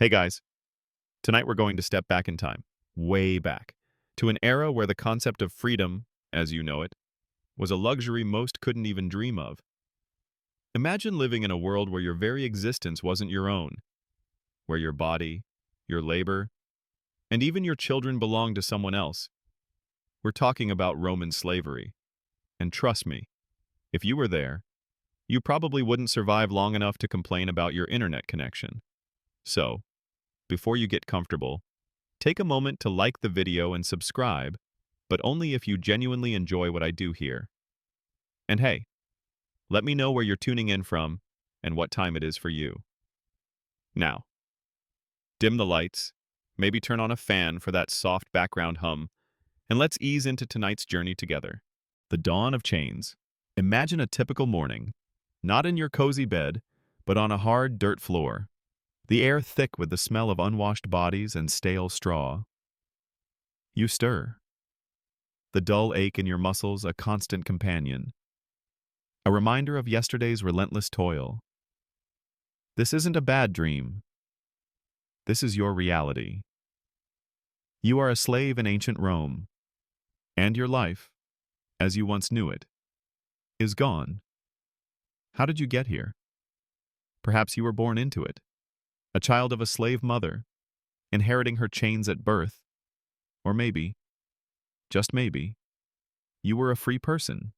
Hey guys, tonight we're going to step back in time, way back, to an era where the concept of freedom, as you know it, was a luxury most couldn't even dream of. Imagine living in a world where your very existence wasn't your own, where your body, your labor, and even your children belonged to someone else. We're talking about Roman slavery. And trust me, if you were there, you probably wouldn't survive long enough to complain about your internet connection. So, before you get comfortable, take a moment to like the video and subscribe, but only if you genuinely enjoy what I do here. And hey, let me know where you're tuning in from and what time it is for you. Now, dim the lights, maybe turn on a fan for that soft background hum, and let's ease into tonight's journey together. The dawn of chains. Imagine a typical morning, not in your cozy bed, but on a hard dirt floor. The air thick with the smell of unwashed bodies and stale straw. You stir. The dull ache in your muscles a constant companion. A reminder of yesterday's relentless toil. This isn't a bad dream. This is your reality. You are a slave in ancient Rome, and your life, as you once knew it, is gone. How did you get here? Perhaps you were born into it. A child of a slave mother, inheriting her chains at birth. Or maybe, just maybe, you were a free person,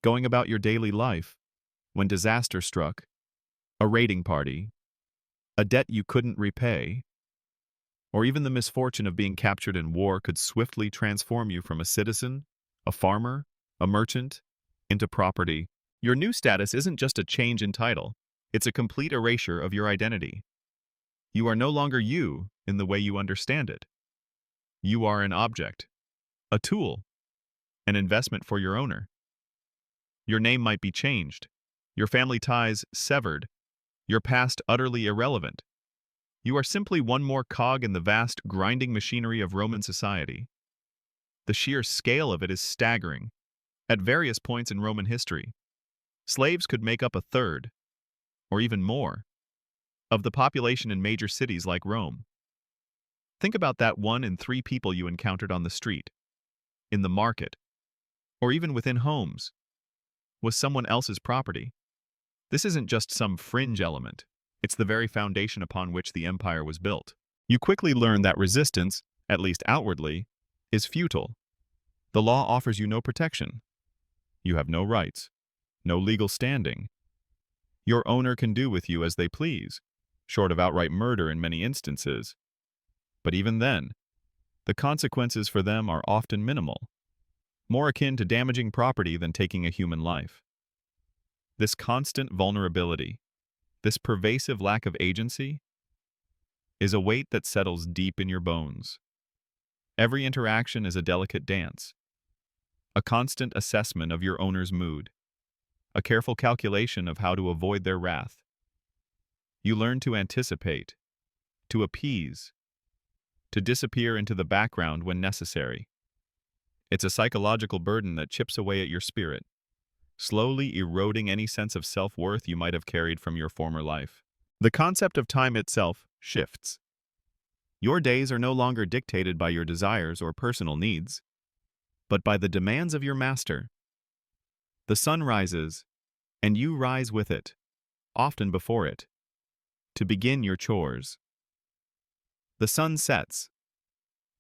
going about your daily life when disaster struck, a raiding party, a debt you couldn't repay, or even the misfortune of being captured in war could swiftly transform you from a citizen, a farmer, a merchant, into property. Your new status isn't just a change in title. It's a complete erasure of your identity. You are no longer you in the way you understand it. You are an object, a tool, an investment for your owner. Your name might be changed, your family ties severed, your past utterly irrelevant. You are simply one more cog in the vast, grinding machinery of Roman society. The sheer scale of it is staggering. At various points in Roman history, slaves could make up a third, or even more, of the population in major cities like Rome. Think about that 1 in 3 people you encountered on the street, in the market, or even within homes, was someone else's property. This isn't just some fringe element, it's the very foundation upon which the empire was built. You quickly learn that resistance, at least outwardly, is futile. The law offers you no protection. You have no rights, no legal standing. Your owner can do with you as they please, short of outright murder in many instances. But even then, the consequences for them are often minimal, more akin to damaging property than taking a human life. This constant vulnerability, this pervasive lack of agency, is a weight that settles deep in your bones. Every interaction is a delicate dance, a constant assessment of your owner's mood, a careful calculation of how to avoid their wrath. You learn to anticipate, to appease, to disappear into the background when necessary. It's a psychological burden that chips away at your spirit, slowly eroding any sense of self-worth you might have carried from your former life. The concept of time itself shifts. Your days are no longer dictated by your desires or personal needs, but by the demands of your master. The sun rises, and you rise with it, often before it, to begin your chores. The sun sets,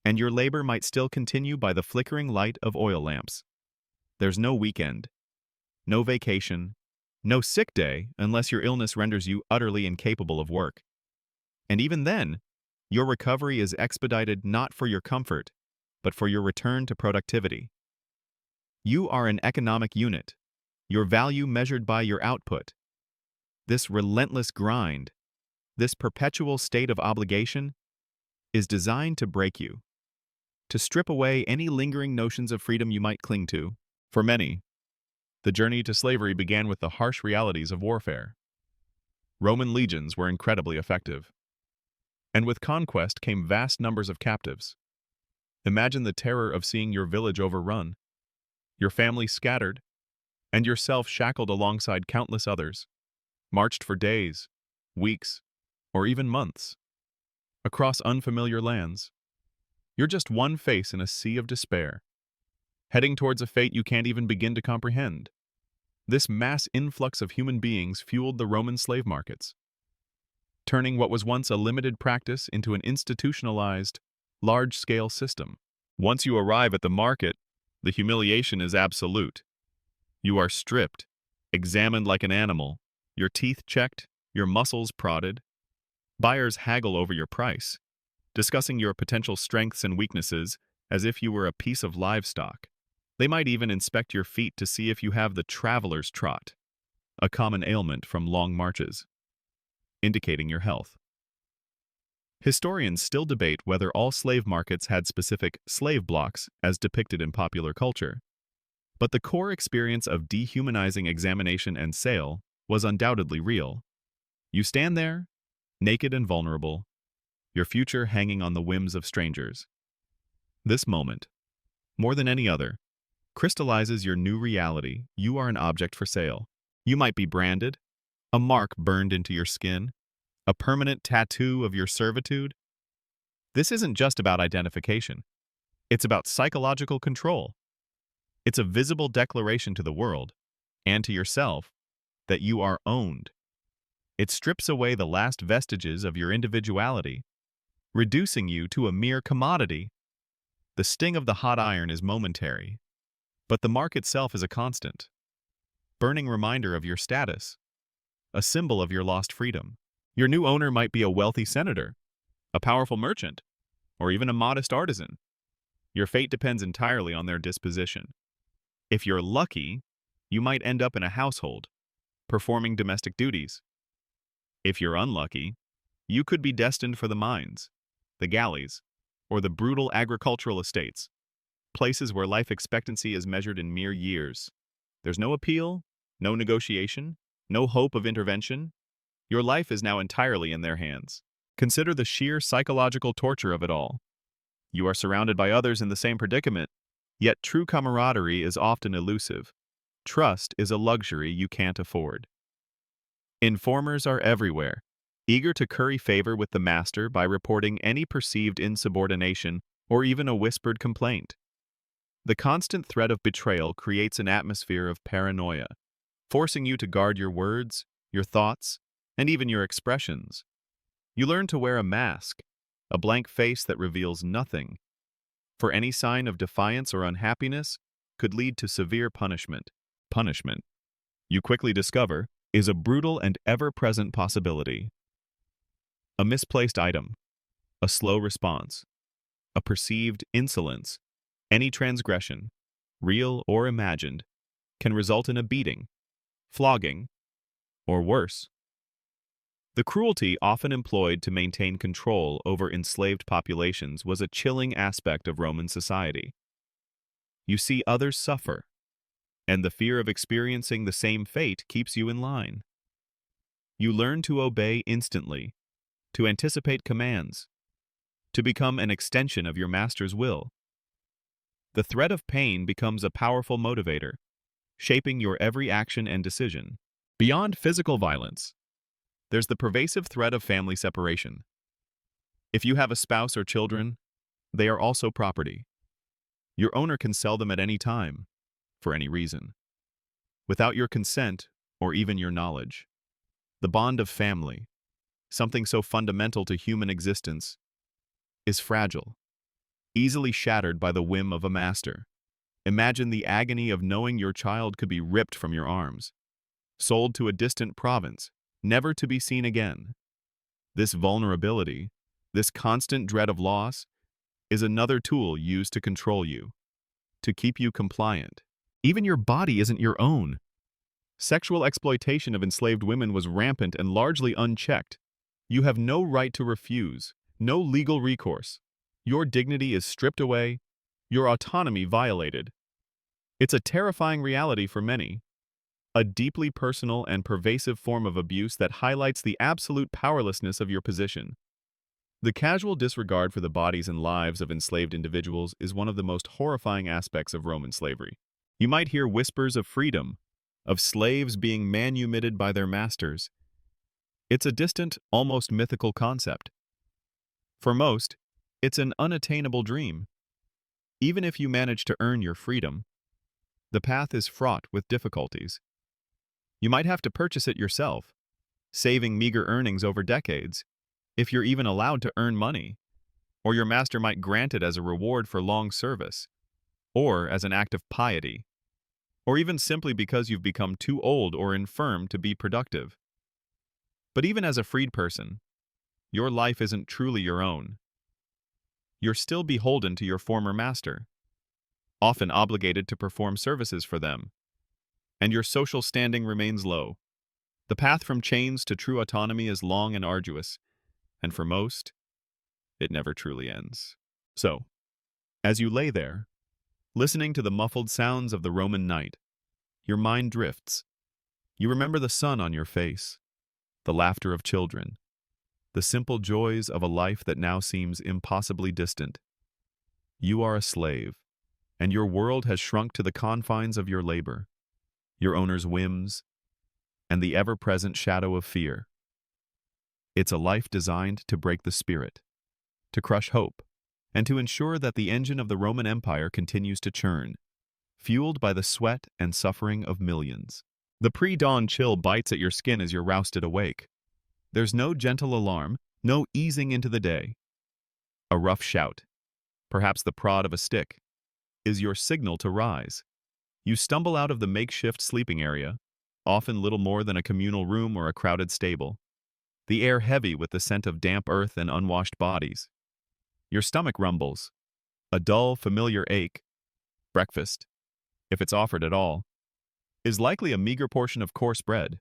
and your labor might still continue by the flickering light of oil lamps. There's no weekend, no vacation, no sick day unless your illness renders you utterly incapable of work. And even then, your recovery is expedited not for your comfort, but for your return to productivity. You are an economic unit, your value measured by your output. This relentless grind, this perpetual state of obligation, is designed to break you, to strip away any lingering notions of freedom you might cling to. For many, the journey to slavery began with the harsh realities of warfare. Roman legions were incredibly effective, and with conquest came vast numbers of captives. Imagine the terror of seeing your village overrun, your family scattered, and yourself shackled alongside countless others, marched for days, weeks, or even months. across unfamiliar lands. You're just one face in a sea of despair, heading towards a fate you can't even begin to comprehend. This mass influx of human beings fueled the Roman slave markets, turning what was once a limited practice into an institutionalized, large-scale system. Once you arrive at the market, the humiliation is absolute. You are stripped, examined like an animal, your teeth checked, your muscles prodded. Buyers haggle over your price, discussing your potential strengths and weaknesses as if you were a piece of livestock. They might even inspect your feet to see if you have the traveler's trot, a common ailment from long marches, indicating your health. Historians still debate whether all slave markets had specific slave blocks as depicted in popular culture, but the core experience of dehumanizing examination and sale was undoubtedly real. You stand there, naked and vulnerable, your future hanging on the whims of strangers. This moment, more than any other, crystallizes your new reality. You are an object for sale. You might be branded, a mark burned into your skin, a permanent tattoo of your servitude. This isn't just about identification. It's about psychological control. It's a visible declaration to the world, and to yourself, that you are owned. It strips away the last vestiges of your individuality, reducing you to a mere commodity. The sting of the hot iron is momentary, but the mark itself is a constant, burning reminder of your status, a symbol of your lost freedom. Your new owner might be a wealthy senator, a powerful merchant, or even a modest artisan. Your fate depends entirely on their disposition. If you're lucky, you might end up in a household, performing domestic duties. If you're unlucky, you could be destined for the mines, the galleys, or the brutal agricultural estates, places where life expectancy is measured in mere years. There's no appeal, no negotiation, no hope of intervention. Your life is now entirely in their hands. Consider the sheer psychological torture of it all. You are surrounded by others in the same predicament, yet true camaraderie is often elusive. Trust is a luxury you can't afford. Informers are everywhere, eager to curry favor with the master by reporting any perceived insubordination or even a whispered complaint. The constant threat of betrayal creates an atmosphere of paranoia, forcing you to guard your words, your thoughts, and even your expressions. You learn to wear a mask, a blank face that reveals nothing, for any sign of defiance or unhappiness could lead to severe punishment. Punishment, you quickly discover, is a brutal and ever-present possibility. A misplaced item, a slow response, a perceived insolence, any transgression, real or imagined, can result in a beating, flogging, or worse. The cruelty often employed to maintain control over enslaved populations was a chilling aspect of Roman society. You see others suffer, and the fear of experiencing the same fate keeps you in line. You learn to obey instantly, to anticipate commands, to become an extension of your master's will. The threat of pain becomes a powerful motivator, shaping your every action and decision. Beyond physical violence, there's the pervasive threat of family separation. If you have a spouse or children, they are also property. Your owner can sell them at any time, for any reason, without your consent or even your knowledge. The bond of family, something so fundamental to human existence, is fragile, easily shattered by the whim of a master. Imagine the agony of knowing your child could be ripped from your arms, sold to a distant province, never to be seen again. This vulnerability, this constant dread of loss, is another tool used to control you, to keep you compliant. Even your body isn't your own. Sexual exploitation of enslaved women was rampant and largely unchecked. You have no right to refuse, no legal recourse. Your dignity is stripped away, your autonomy violated. It's a terrifying reality for many, a deeply personal and pervasive form of abuse that highlights the absolute powerlessness of your position. The casual disregard for the bodies and lives of enslaved individuals is one of the most horrifying aspects of Roman slavery. You might hear whispers of freedom, of slaves being manumitted by their masters. It's a distant, almost mythical concept. For most, it's an unattainable dream. Even if you manage to earn your freedom, the path is fraught with difficulties. You might have to purchase it yourself, saving meager earnings over decades, if you're even allowed to earn money, or your master might grant it as a reward for long service, or as an act of piety, or even simply because you've become too old or infirm to be productive. But even as a freed person, your life isn't truly your own. You're still beholden to your former master, often obligated to perform services for them, and your social standing remains low. The path from chains to true autonomy is long and arduous, and for most, it never truly ends. So, as you lay there, listening to the muffled sounds of the Roman night, your mind drifts. You remember the sun on your face, the laughter of children, the simple joys of a life that now seems impossibly distant. You are a slave, and your world has shrunk to the confines of your labor, your owner's whims, and the ever-present shadow of fear. It's a life designed to break the spirit, to crush hope, and to ensure that the engine of the Roman Empire continues to churn, fueled by the sweat and suffering of millions. The pre-dawn chill bites at your skin as you're rousted awake. There's no gentle alarm, no easing into the day. A rough shout, perhaps the prod of a stick, is your signal to rise. You stumble out of the makeshift sleeping area, often little more than a communal room or a crowded stable, the air heavy with the scent of damp earth and unwashed bodies. Your stomach rumbles, a dull, familiar ache. Breakfast, if it's offered at all, is likely a meager portion of coarse bread,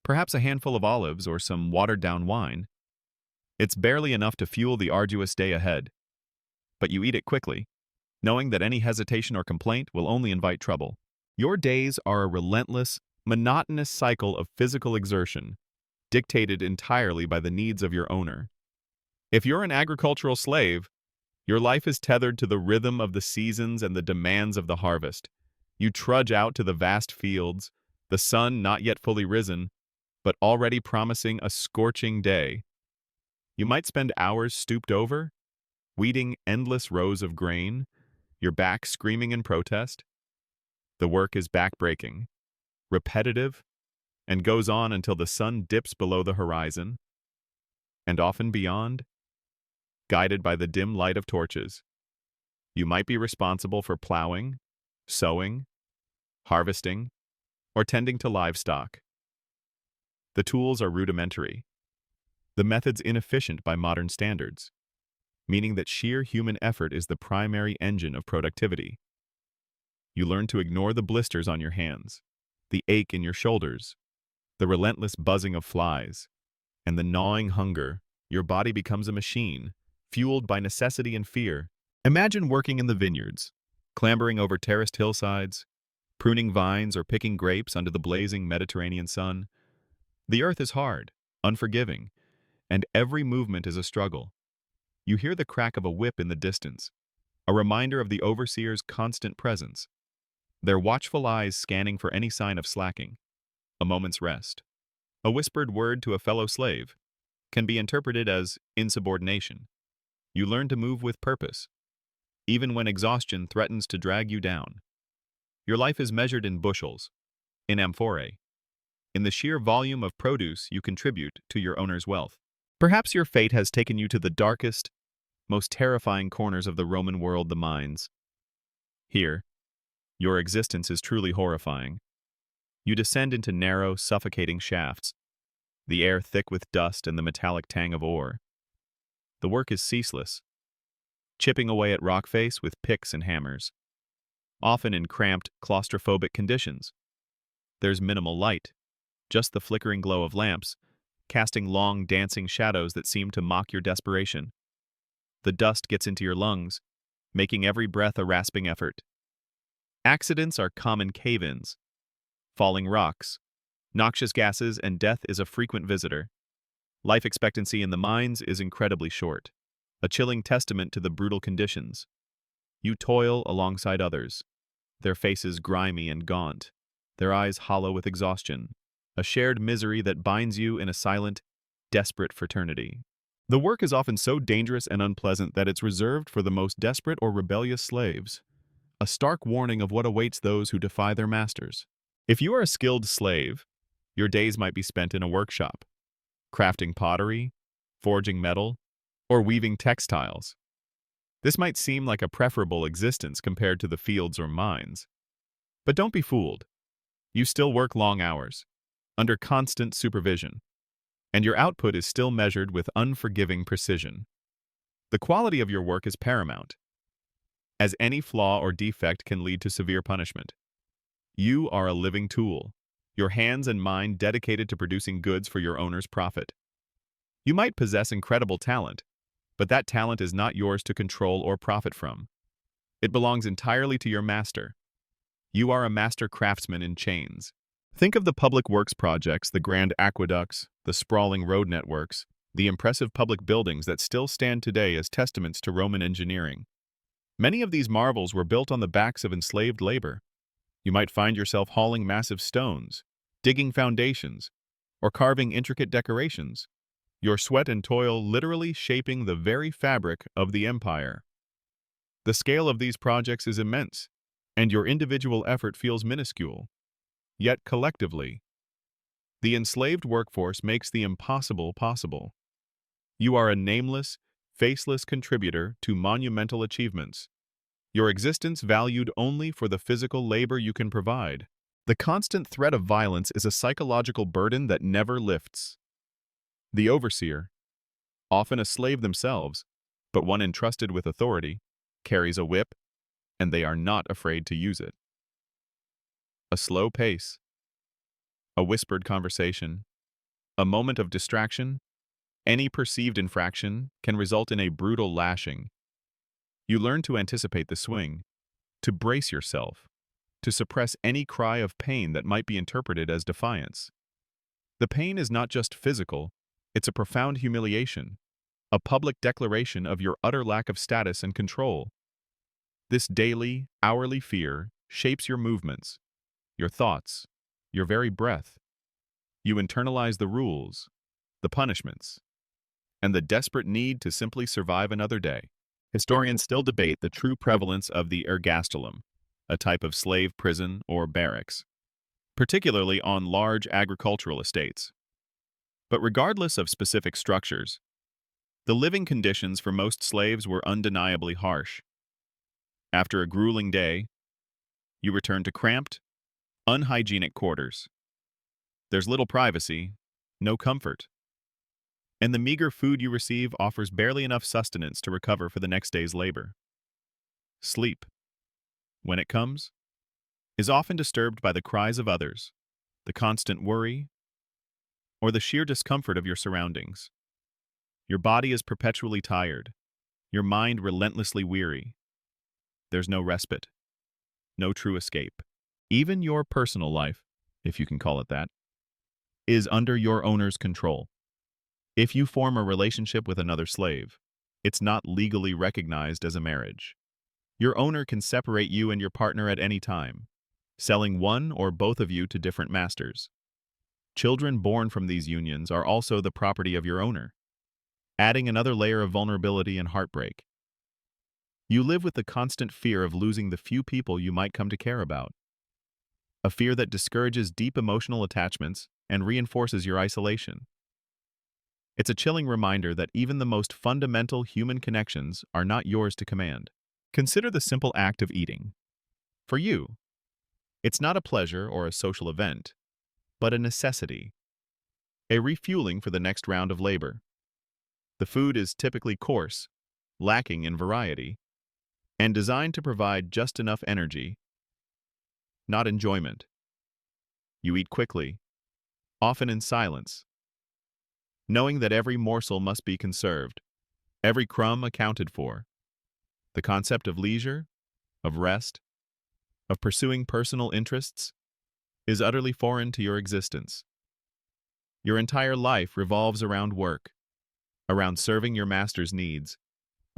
perhaps a handful of olives or some watered-down wine. It's barely enough to fuel the arduous day ahead, but you eat it quickly, knowing that any hesitation or complaint will only invite trouble. Your days are a relentless, monotonous cycle of physical exertion, dictated entirely by the needs of your owner. If you're an agricultural slave, your life is tethered to the rhythm of the seasons and the demands of the harvest. You trudge out to the vast fields, the sun not yet fully risen, but already promising a scorching day. You might spend hours stooped over, weeding endless rows of grain, your back screaming in protest. The work is backbreaking, repetitive, and goes on until the sun dips below the horizon, and often beyond, guided by the dim light of torches. You might be responsible for plowing, sowing, harvesting, or tending to livestock. The tools are rudimentary, the methods inefficient by modern standards, meaning that sheer human effort is the primary engine of productivity. You learn to ignore the blisters on your hands, the ache in your shoulders, the relentless buzzing of flies, and the gnawing hunger. Your body becomes a machine, fueled by necessity and fear. Imagine working in the vineyards, clambering over terraced hillsides, pruning vines or picking grapes under the blazing Mediterranean sun. The earth is hard, unforgiving, and every movement is a struggle. You hear the crack of a whip in the distance, a reminder of the overseer's constant presence, their watchful eyes scanning for any sign of slacking. A moment's rest, a whispered word to a fellow slave, can be interpreted as insubordination. You learn to move with purpose, even when exhaustion threatens to drag you down. Your life is measured in bushels, in amphorae, in the sheer volume of produce you contribute to your owner's wealth. Perhaps your fate has taken you to the darkest, most terrifying corners of the Roman world, the mines. Here, your existence is truly horrifying. You descend into narrow, suffocating shafts, the air thick with dust and the metallic tang of ore. The work is ceaseless, chipping away at rock face with picks and hammers, often in cramped, claustrophobic conditions. There's minimal light, just the flickering glow of lamps, casting long, dancing shadows that seem to mock your desperation. The dust gets into your lungs, making every breath a rasping effort. Accidents are common cave-ins. Falling rocks, noxious gases, and death is a frequent visitor. Life expectancy in the mines is incredibly short, a chilling testament to the brutal conditions. You toil alongside others, their faces grimy and gaunt, their eyes hollow with exhaustion, a shared misery that binds you in a silent, desperate fraternity. The work is often so dangerous and unpleasant that it's reserved for the most desperate or rebellious slaves, a stark warning of what awaits those who defy their masters. If you are a skilled slave, your days might be spent in a workshop, crafting pottery, forging metal, or weaving textiles. This might seem like a preferable existence compared to the fields or mines. But don't be fooled. You still work long hours, under constant supervision, and your output is still measured with unforgiving precision. The quality of your work is paramount, as any flaw or defect can lead to severe punishment. You are a living tool, your hands and mind dedicated to producing goods for your owner's profit. You might possess incredible talent, but that talent is not yours to control or profit from. It belongs entirely to your master. You are a master craftsman in chains. Think of the public works projects, the grand aqueducts, the sprawling road networks, the impressive public buildings that still stand today as testaments to Roman engineering. Many of these marvels were built on the backs of enslaved labor. You might find yourself hauling massive stones, digging foundations, or carving intricate decorations, your sweat and toil literally shaping the very fabric of the empire. The scale of these projects is immense, and your individual effort feels minuscule. Yet collectively, the enslaved workforce makes the impossible possible. You are a nameless, faceless contributor to monumental achievements, your existence valued only for the physical labor you can provide. The constant threat of violence is a psychological burden that never lifts. The overseer, often a slave themselves, but one entrusted with authority, carries a whip, and they are not afraid to use it. A slow pace, a whispered conversation, a moment of distraction, any perceived infraction can result in a brutal lashing. You learn to anticipate the swing, to brace yourself, to suppress any cry of pain that might be interpreted as defiance. The pain is not just physical, it's a profound humiliation, a public declaration of your utter lack of status and control. This daily, hourly fear shapes your movements, your thoughts, your very breath. You internalize the rules, the punishments, and the desperate need to simply survive another day. Historians still debate the true prevalence of the ergastulum, a type of slave prison or barracks, particularly on large agricultural estates. But regardless of specific structures, the living conditions for most slaves were undeniably harsh. After a grueling day, you return to cramped, unhygienic quarters. There's little privacy, no comfort, and the meager food you receive offers barely enough sustenance to recover for the next day's labor. Sleep, when it comes, is often disturbed by the cries of others, the constant worry, or the sheer discomfort of your surroundings. Your body is perpetually tired, your mind relentlessly weary. There's no respite, no true escape. Even your personal life, if you can call it that, is under your owner's control. If you form a relationship with another slave, it's not legally recognized as a marriage. Your owner can separate you and your partner at any time, selling one or both of you to different masters. Children born from these unions are also the property of your owner, adding another layer of vulnerability and heartbreak. You live with the constant fear of losing the few people you might come to care about, a fear that discourages deep emotional attachments and reinforces your isolation. It's a chilling reminder that even the most fundamental human connections are not yours to command. Consider the simple act of eating. For you, it's not a pleasure or a social event, but a necessity, a refueling for the next round of labor. The food is typically coarse, lacking in variety, and designed to provide just enough energy, not enjoyment. You eat quickly, often in silence, knowing that every morsel must be conserved, every crumb accounted for. The concept of leisure, of rest, of pursuing personal interests is utterly foreign to your existence. Your entire life revolves around work, around serving your master's needs,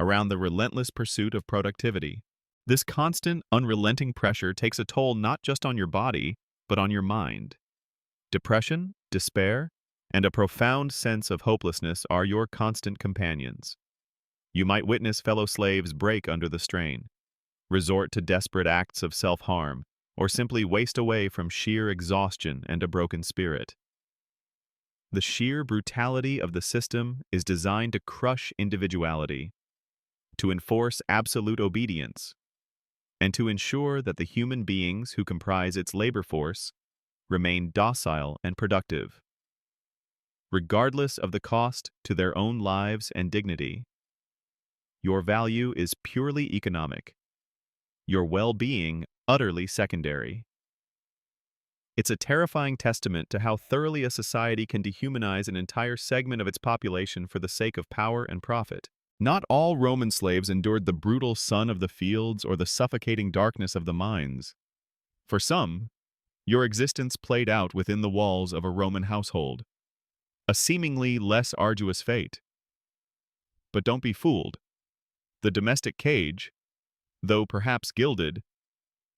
around the relentless pursuit of productivity. This constant, unrelenting pressure takes a toll not just on your body, but on your mind. Depression, despair, and a profound sense of hopelessness are your constant companions. You might witness fellow slaves break under the strain, resort to desperate acts of self-harm, or simply waste away from sheer exhaustion and a broken spirit. The sheer brutality of the system is designed to crush individuality, to enforce absolute obedience, and to ensure that the human beings who comprise its labor force remain docile and productive, regardless of the cost to their own lives and dignity. Your value is purely economic, your well-being utterly secondary. It's a terrifying testament to how thoroughly a society can dehumanize an entire segment of its population for the sake of power and profit. Not all Roman slaves endured the brutal sun of the fields or the suffocating darkness of the mines. For some, your existence played out within the walls of a Roman household, a seemingly less arduous fate. But don't be fooled. The domestic cage, though perhaps gilded,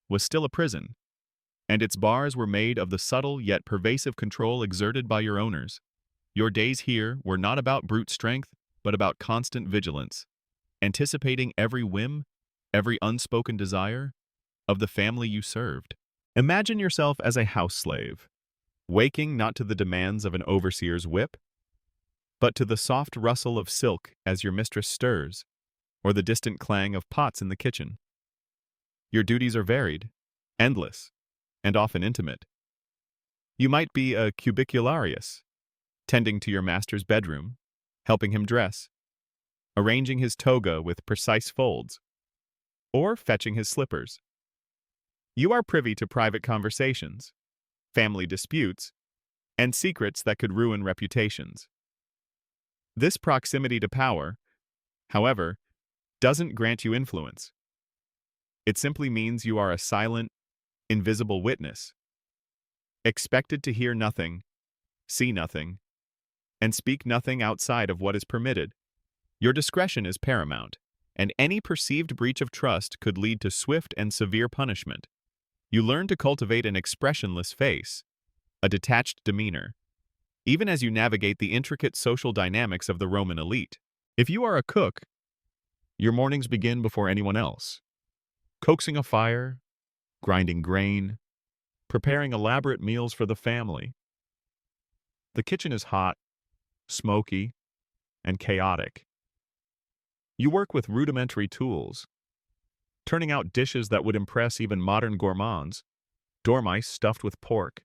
was still a prison, and its bars were made of the subtle yet pervasive control exerted by your owners. Your days here were not about brute strength, but about constant vigilance, anticipating every whim, every unspoken desire of the family you served. Imagine yourself as a house slave, waking not to the demands of an overseer's whip, but to the soft rustle of silk as your mistress stirs, or the distant clang of pots in the kitchen. Your duties are varied, endless, and often intimate. You might be a cubicularius, tending to your master's bedroom, helping him dress, arranging his toga with precise folds, or fetching his slippers. You are privy to private conversations, family disputes, and secrets that could ruin reputations. This proximity to power, however, doesn't grant you influence. It simply means you are a silent, invisible witness, expected to hear nothing, see nothing, and speak nothing outside of what is permitted. Your discretion is paramount, and any perceived breach of trust could lead to swift and severe punishment. You learn to cultivate an expressionless face, a detached demeanor, even as you navigate the intricate social dynamics of the Roman elite. If you are a cook, your mornings begin before anyone else, coaxing a fire, grinding grain, preparing elaborate meals for the family. The kitchen is hot, smoky, and chaotic. You work with rudimentary tools, turning out dishes that would impress even modern gourmands: dormice stuffed with pork,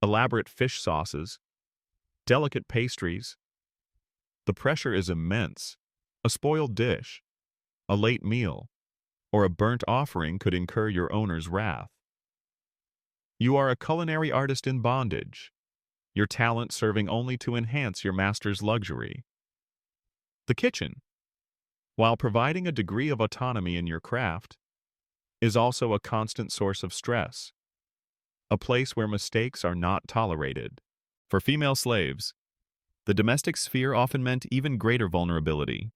elaborate fish sauces, delicate pastries. The pressure is immense. A spoiled dish, a late meal, or a burnt offering could incur your owner's wrath. You are a culinary artist in bondage, your talent serving only to enhance your master's luxury. The kitchen, while providing a degree of autonomy in your craft, is also a constant source of stress, a place where mistakes are not tolerated. For female slaves, the domestic sphere often meant even greater vulnerability.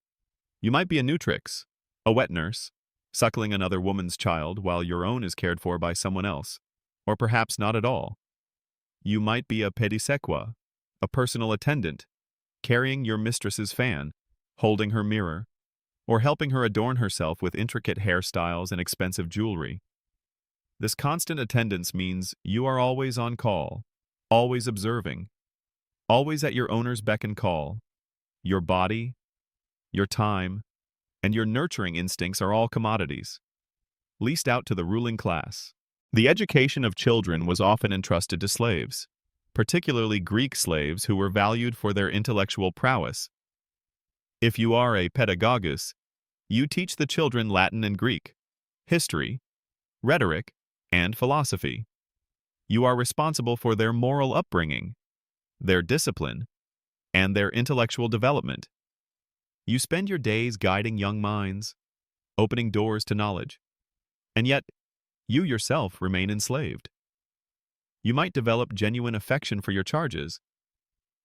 You might be a nutrix, a wet nurse, suckling another woman's child while your own is cared for by someone else, or perhaps not at all. You might be a pedisequa, a personal attendant, carrying your mistress's fan, holding her mirror, or helping her adorn herself with intricate hairstyles and expensive jewelry. This constant attendance means you are always on call, always observing, always at your owner's beck and call. Your body, your time, and your nurturing instincts are all commodities, leased out to the ruling class. The education of children was often entrusted to slaves, particularly Greek slaves who were valued for their intellectual prowess. If you are a pedagogus, you teach the children Latin and Greek, history, rhetoric, and philosophy. You are responsible for their moral upbringing, their discipline, and their intellectual development. You spend your days guiding young minds, opening doors to knowledge, and yet you yourself remain enslaved. You might develop genuine affection for your charges,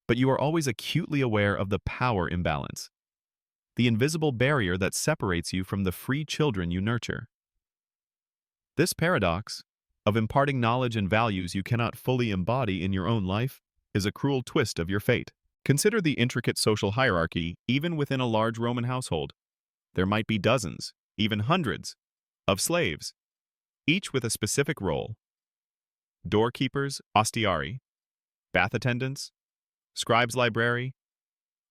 but you are always acutely aware of the power imbalance, the invisible barrier that separates you from the free children you nurture. This paradox of imparting knowledge and values you cannot fully embody in your own life is a cruel twist of your fate. Consider the intricate social hierarchy even within a large Roman household. There might be dozens, even hundreds, of slaves, each with a specific role. Doorkeepers, ostiari, bath attendants, scribes librari,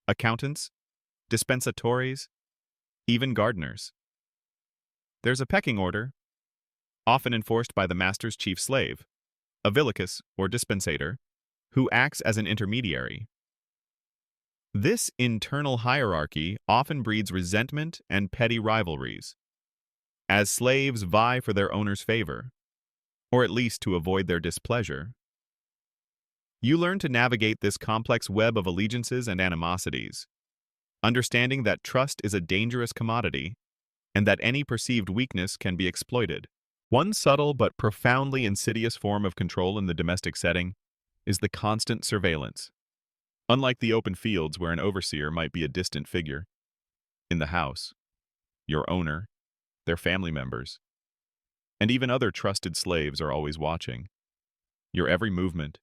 accountants, dispensatores, even gardeners. There's a pecking order, often enforced by the master's chief slave, a villicus or dispensator, who acts as an intermediary. This internal hierarchy often breeds resentment and petty rivalries, as slaves vie for their owner's favor, or at least to avoid their displeasure. You learn to navigate this complex web of allegiances and animosities, understanding that trust is a dangerous commodity and that any perceived weakness can be exploited. One subtle but profoundly insidious form of control in the domestic setting is the constant surveillance. Unlike the open fields where an overseer might be a distant figure, in the house, your owner, their family members, and even other trusted slaves are always watching. Your every movement,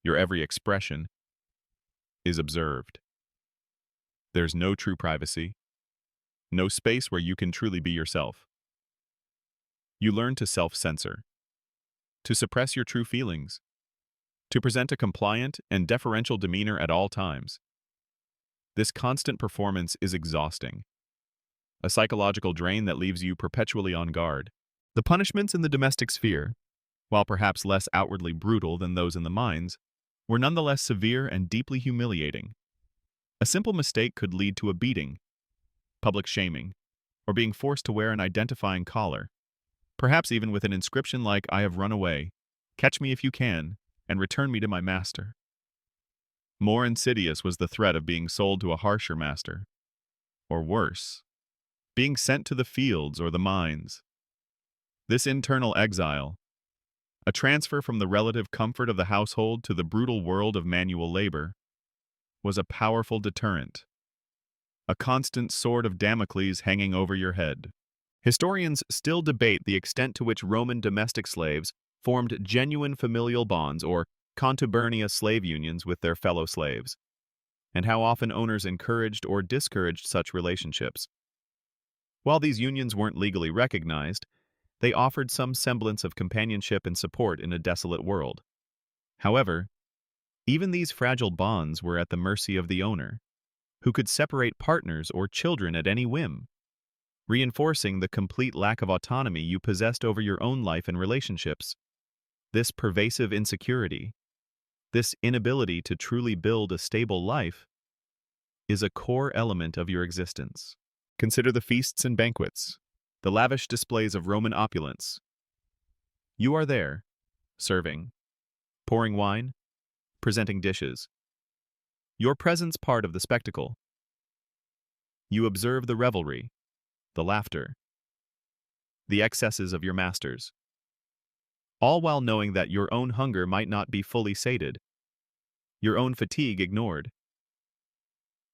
your every expression is observed. There's no true privacy, no space where you can truly be yourself. You learn to self-censor, to suppress your true feelings, to present a compliant and deferential demeanor at all times. This constant performance is exhausting, a psychological drain that leaves you perpetually on guard. The punishments in the domestic sphere, while perhaps less outwardly brutal than those in the mines, were nonetheless severe and deeply humiliating. A simple mistake could lead to a beating, public shaming, or being forced to wear an identifying collar, perhaps even with an inscription like, "I have run away, catch me if you can, and return me to my master." More insidious was the threat of being sold to a harsher master, or worse, being sent to the fields or the mines. This internal exile, a transfer from the relative comfort of the household to the brutal world of manual labor, was a powerful deterrent, a constant sword of Damocles hanging over your head. Historians still debate the extent to which Roman domestic slaves formed genuine familial bonds or contubernia slave unions with their fellow slaves, and how often owners encouraged or discouraged such relationships. While these unions weren't legally recognized, they offered some semblance of companionship and support in a desolate world. However, even these fragile bonds were at the mercy of the owner, who could separate partners or children at any whim, reinforcing the complete lack of autonomy you possessed over your own life and relationships. This pervasive insecurity, this inability to truly build a stable life, is a core element of your existence. Consider the feasts and banquets, the lavish displays of Roman opulence. You are there, serving, pouring wine, presenting dishes. Your presence part of the spectacle. You observe the revelry, the laughter, the excesses of your masters, all while knowing that your own hunger might not be fully sated, your own fatigue ignored.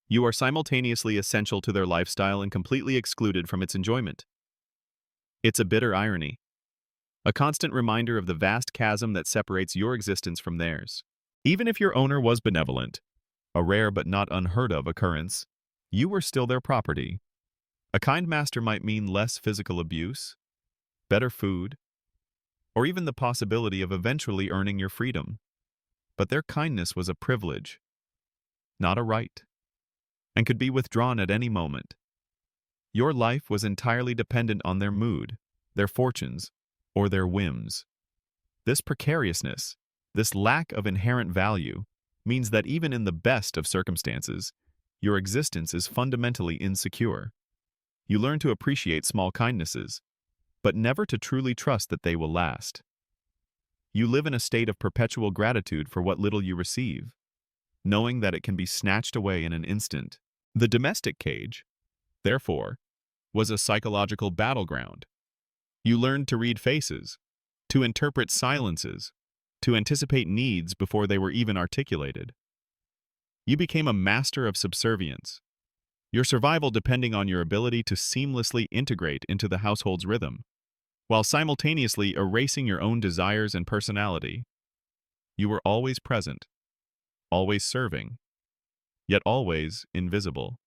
You are simultaneously essential to their lifestyle and completely excluded from its enjoyment. It's a bitter irony, a constant reminder of the vast chasm that separates your existence from theirs. Even if your owner was benevolent, a rare but not unheard of occurrence, you were still their property. A kind master might mean less physical abuse, better food, or even the possibility of eventually earning your freedom. But their kindness was a privilege, not a right, and could be withdrawn at any moment. Your life was entirely dependent on their mood, their fortunes, or their whims. This precariousness, this lack of inherent value, means that even in the best of circumstances, your existence is fundamentally insecure. You learn to appreciate small kindnesses, but never to truly trust that they will last. You live in a state of perpetual gratitude for what little you receive, knowing that it can be snatched away in an instant. The domestic cage, therefore, was a psychological battleground. You learned to read faces, to interpret silences, to anticipate needs before they were even articulated. You became a master of subservience, your survival depending on your ability to seamlessly integrate into the household's rhythm, while simultaneously erasing your own desires and personality. You were always present, always serving, yet always invisible.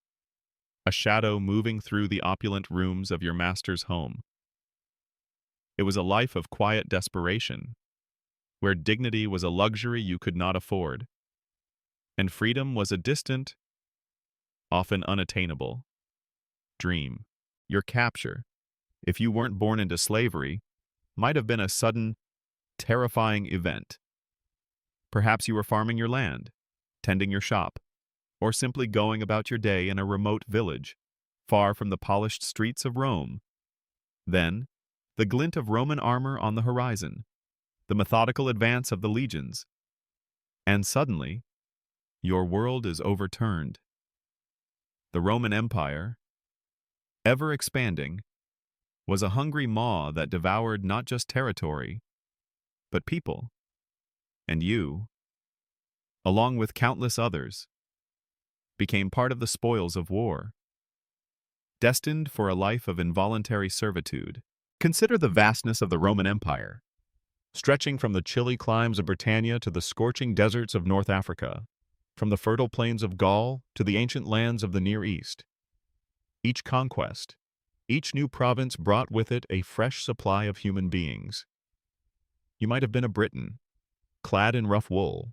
A shadow moving through the opulent rooms of your master's home. It was a life of quiet desperation, where dignity was a luxury you could not afford, and freedom was a distant, often unattainable, dream. Your capture, if you weren't born into slavery, might have been a sudden, terrifying event. Perhaps you were farming your land, tending your shop, or simply going about your day in a remote village, far from the polished streets of Rome. Then, the glint of Roman armor on the horizon, the methodical advance of the legions, and suddenly, your world is overturned. The Roman Empire, ever expanding, was a hungry maw that devoured not just territory, but people. And you, along with countless others, became part of the spoils of war, destined for a life of involuntary servitude. Consider the vastness of the Roman Empire, stretching from the chilly climes of Britannia to the scorching deserts of North Africa, from the fertile plains of Gaul to the ancient lands of the Near East. Each conquest, each new province brought with it a fresh supply of human beings. You might have been a Briton, clad in rough wool,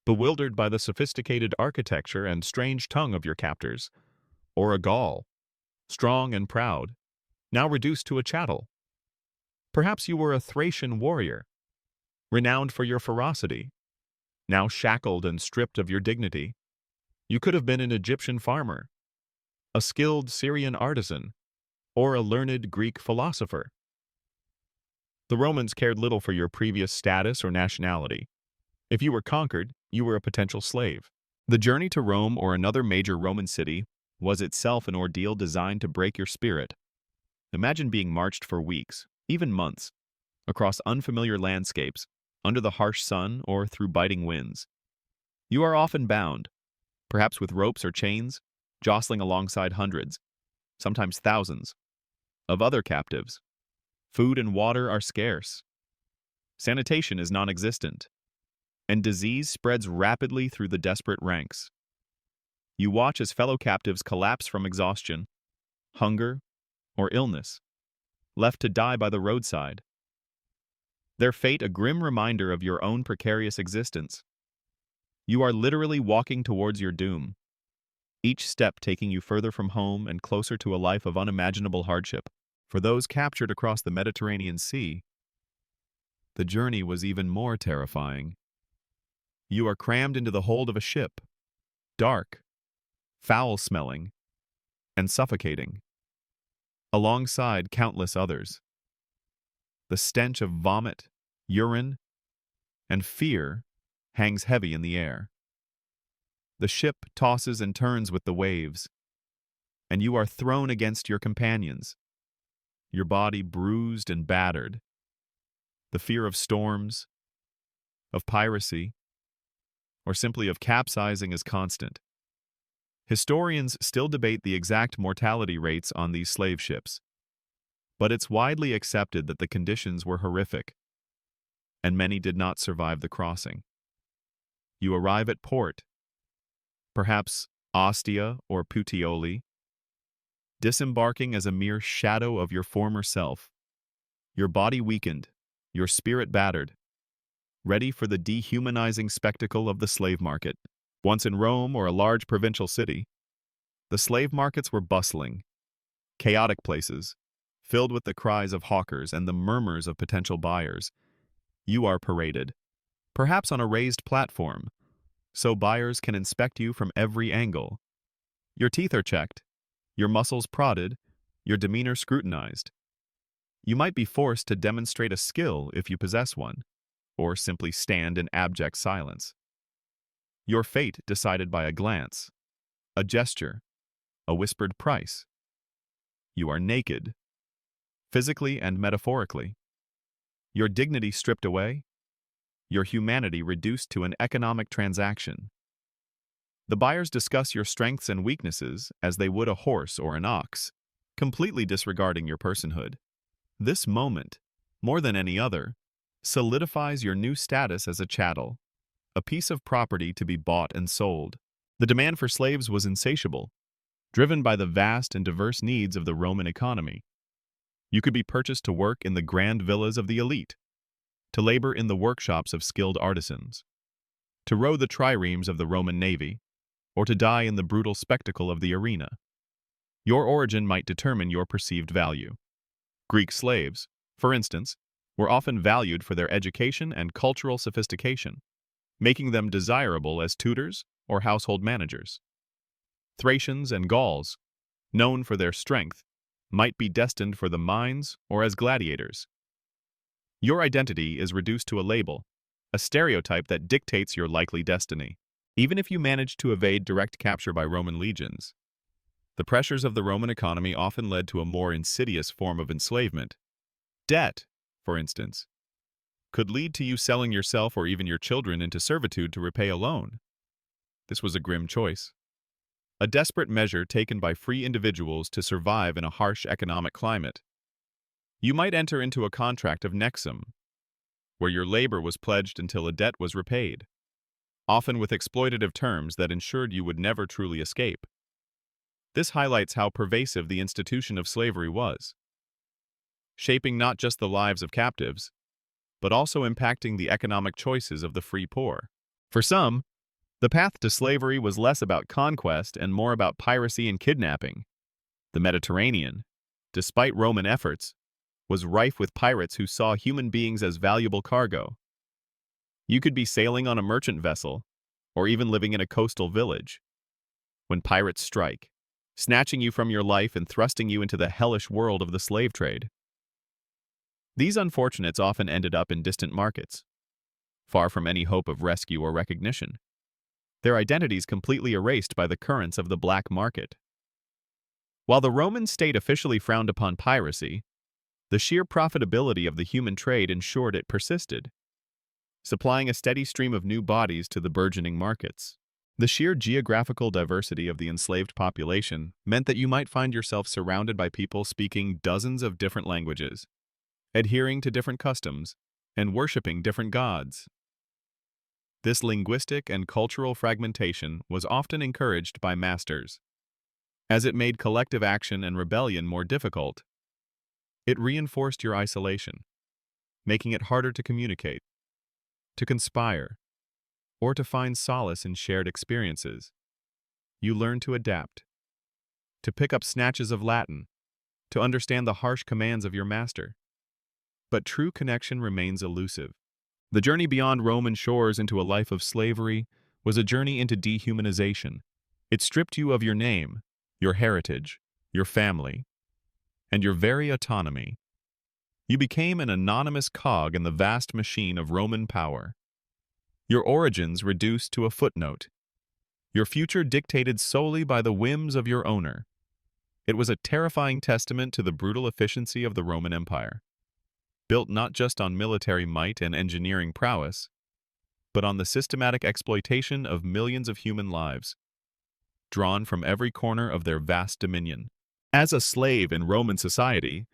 bewildered by the sophisticated architecture and strange tongue of your captors, or a Gaul, strong and proud, now reduced to a chattel. Perhaps you were a Thracian warrior, renowned for your ferocity, now shackled and stripped of your dignity. You could have been an Egyptian farmer, a skilled Syrian artisan, or a learned Greek philosopher. The Romans cared little for your previous status or nationality. If you were conquered, you were a potential slave. The journey to Rome or another major Roman city was itself an ordeal designed to break your spirit. Imagine being marched for weeks, even months, across unfamiliar landscapes, under the harsh sun or through biting winds. You are often bound, perhaps with ropes or chains, jostling alongside hundreds, sometimes thousands, of other captives. Food and water are scarce. Sanitation is non-existent, and disease spreads rapidly through the desperate ranks. You watch as fellow captives collapse from exhaustion, hunger, or illness, left to die by the roadside. Their fate a grim reminder of your own precarious existence. You are literally walking towards your doom, each step taking you further from home and closer to a life of unimaginable hardship. For those captured across the Mediterranean Sea, the journey was even more terrifying. You are crammed into the hold of a ship, dark, foul-smelling, and suffocating, alongside countless others. The stench of vomit, urine, and fear hangs heavy in the air. The ship tosses and turns with the waves, and you are thrown against your companions, your body bruised and battered. The fear of storms, of piracy, or simply of capsizing is constant. Historians still debate the exact mortality rates on these slave ships, but it's widely accepted that the conditions were horrific, and many did not survive the crossing. You arrive at port, perhaps Ostia or Puteoli, disembarking as a mere shadow of your former self, your body weakened, your spirit battered, ready for the dehumanizing spectacle of the slave market. Once in Rome or a large provincial city, the slave markets were bustling, chaotic places, filled with the cries of hawkers and the murmurs of potential buyers. You are paraded, perhaps on a raised platform, so buyers can inspect you from every angle. Your teeth are checked, your muscles prodded, your demeanor scrutinized. You might be forced to demonstrate a skill if you possess one, or simply stand in abject silence. Your fate decided by a glance, a gesture, a whispered price. You are naked, physically and metaphorically. Your dignity stripped away, your humanity reduced to an economic transaction. The buyers discuss your strengths and weaknesses as they would a horse or an ox, completely disregarding your personhood. This moment, more than any other, solidifies your new status as a chattel, a piece of property to be bought and sold. The demand for slaves was insatiable, driven by the vast and diverse needs of the Roman economy. You could be purchased to work in the grand villas of the elite, to labor in the workshops of skilled artisans, to row the triremes of the Roman navy, or to die in the brutal spectacle of the arena. Your origin might determine your perceived value. Greek slaves, for instance, were often valued for their education and cultural sophistication, making them desirable as tutors or household managers. Thracians and Gauls, known for their strength, might be destined for the mines or as gladiators. Your identity is reduced to a label, a stereotype that dictates your likely destiny. Even if you manage to evade direct capture by Roman legions, the pressures of the Roman economy often led to a more insidious form of enslavement. Debt, for instance, could lead to you selling yourself or even your children into servitude to repay a loan. This was a grim choice, a desperate measure taken by free individuals to survive in a harsh economic climate. You might enter into a contract of nexum, where your labor was pledged until a debt was repaid, often with exploitative terms that ensured you would never truly escape. This highlights how pervasive the institution of slavery was, shaping not just the lives of captives, but also impacting the economic choices of the free poor. For some, the path to slavery was less about conquest and more about piracy and kidnapping. The Mediterranean, despite Roman efforts, was rife with pirates who saw human beings as valuable cargo. You could be sailing on a merchant vessel, or even living in a coastal village, when pirates strike, snatching you from your life and thrusting you into the hellish world of the slave trade. These unfortunates often ended up in distant markets, far from any hope of rescue or recognition, their identities completely erased by the currents of the black market. While the Roman state officially frowned upon piracy, the sheer profitability of the human trade ensured it persisted, supplying a steady stream of new bodies to the burgeoning markets. The sheer geographical diversity of the enslaved population meant that you might find yourself surrounded by people speaking dozens of different languages, adhering to different customs, and worshiping different gods. This linguistic and cultural fragmentation was often encouraged by masters, as it made collective action and rebellion more difficult. It reinforced your isolation, making it harder to communicate, to conspire, or to find solace in shared experiences. You learn to adapt, to pick up snatches of Latin, to understand the harsh commands of your master. But true connection remains elusive. The journey beyond Roman shores into a life of slavery was a journey into dehumanization. It stripped you of your name, your heritage, your family, and your very autonomy. You became an anonymous cog in the vast machine of Roman power. Your origins reduced to a footnote. Your future dictated solely by the whims of your owner. It was a terrifying testament to the brutal efficiency of the Roman Empire, built not just on military might and engineering prowess, but on the systematic exploitation of millions of human lives, drawn from every corner of their vast dominion. As a slave in Roman society,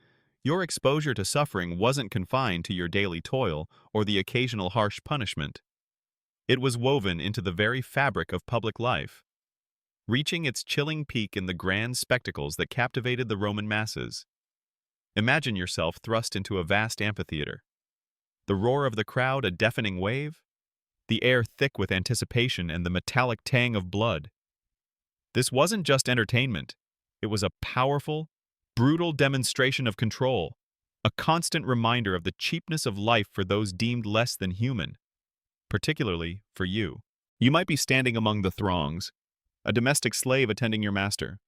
your exposure to suffering wasn't confined to your daily toil or the occasional harsh punishment. It was woven into the very fabric of public life, reaching its chilling peak in the grand spectacles that captivated the Roman masses. Imagine yourself thrust into a vast amphitheater, the roar of the crowd a deafening wave, the air thick with anticipation and the metallic tang of blood. This wasn't just entertainment. It was a powerful, brutal demonstration of control, a constant reminder of the cheapness of life for those deemed less than human, particularly for you. You might be standing among the throngs, a domestic slave attending your master,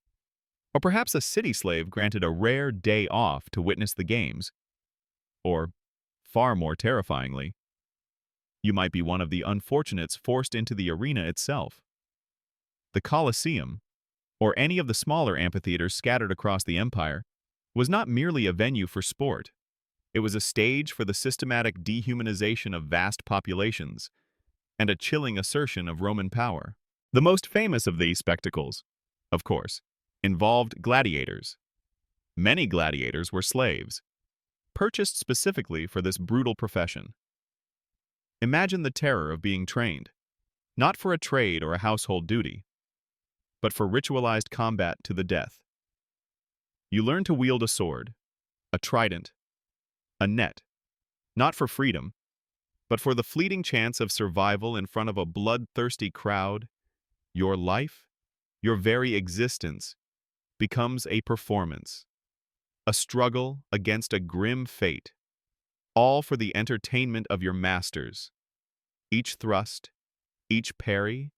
or perhaps a city slave granted a rare day off to witness the games. Or, far more terrifyingly, you might be one of the unfortunates forced into the arena itself. The Colosseum, or any of the smaller amphitheaters scattered across the empire, was not merely a venue for sport. It was a stage for the systematic dehumanization of vast populations and a chilling assertion of Roman power. The most famous of these spectacles, of course, involved gladiators. Many gladiators were slaves, purchased specifically for this brutal profession. Imagine the terror of being trained, not for a trade or a household duty, but for ritualized combat to the death. You learn to wield a sword, a trident, a net, not for freedom, but for the fleeting chance of survival in front of a bloodthirsty crowd. Your life, your very existence, becomes a performance, a struggle against a grim fate, all for the entertainment of your masters. Each thrust, each parry,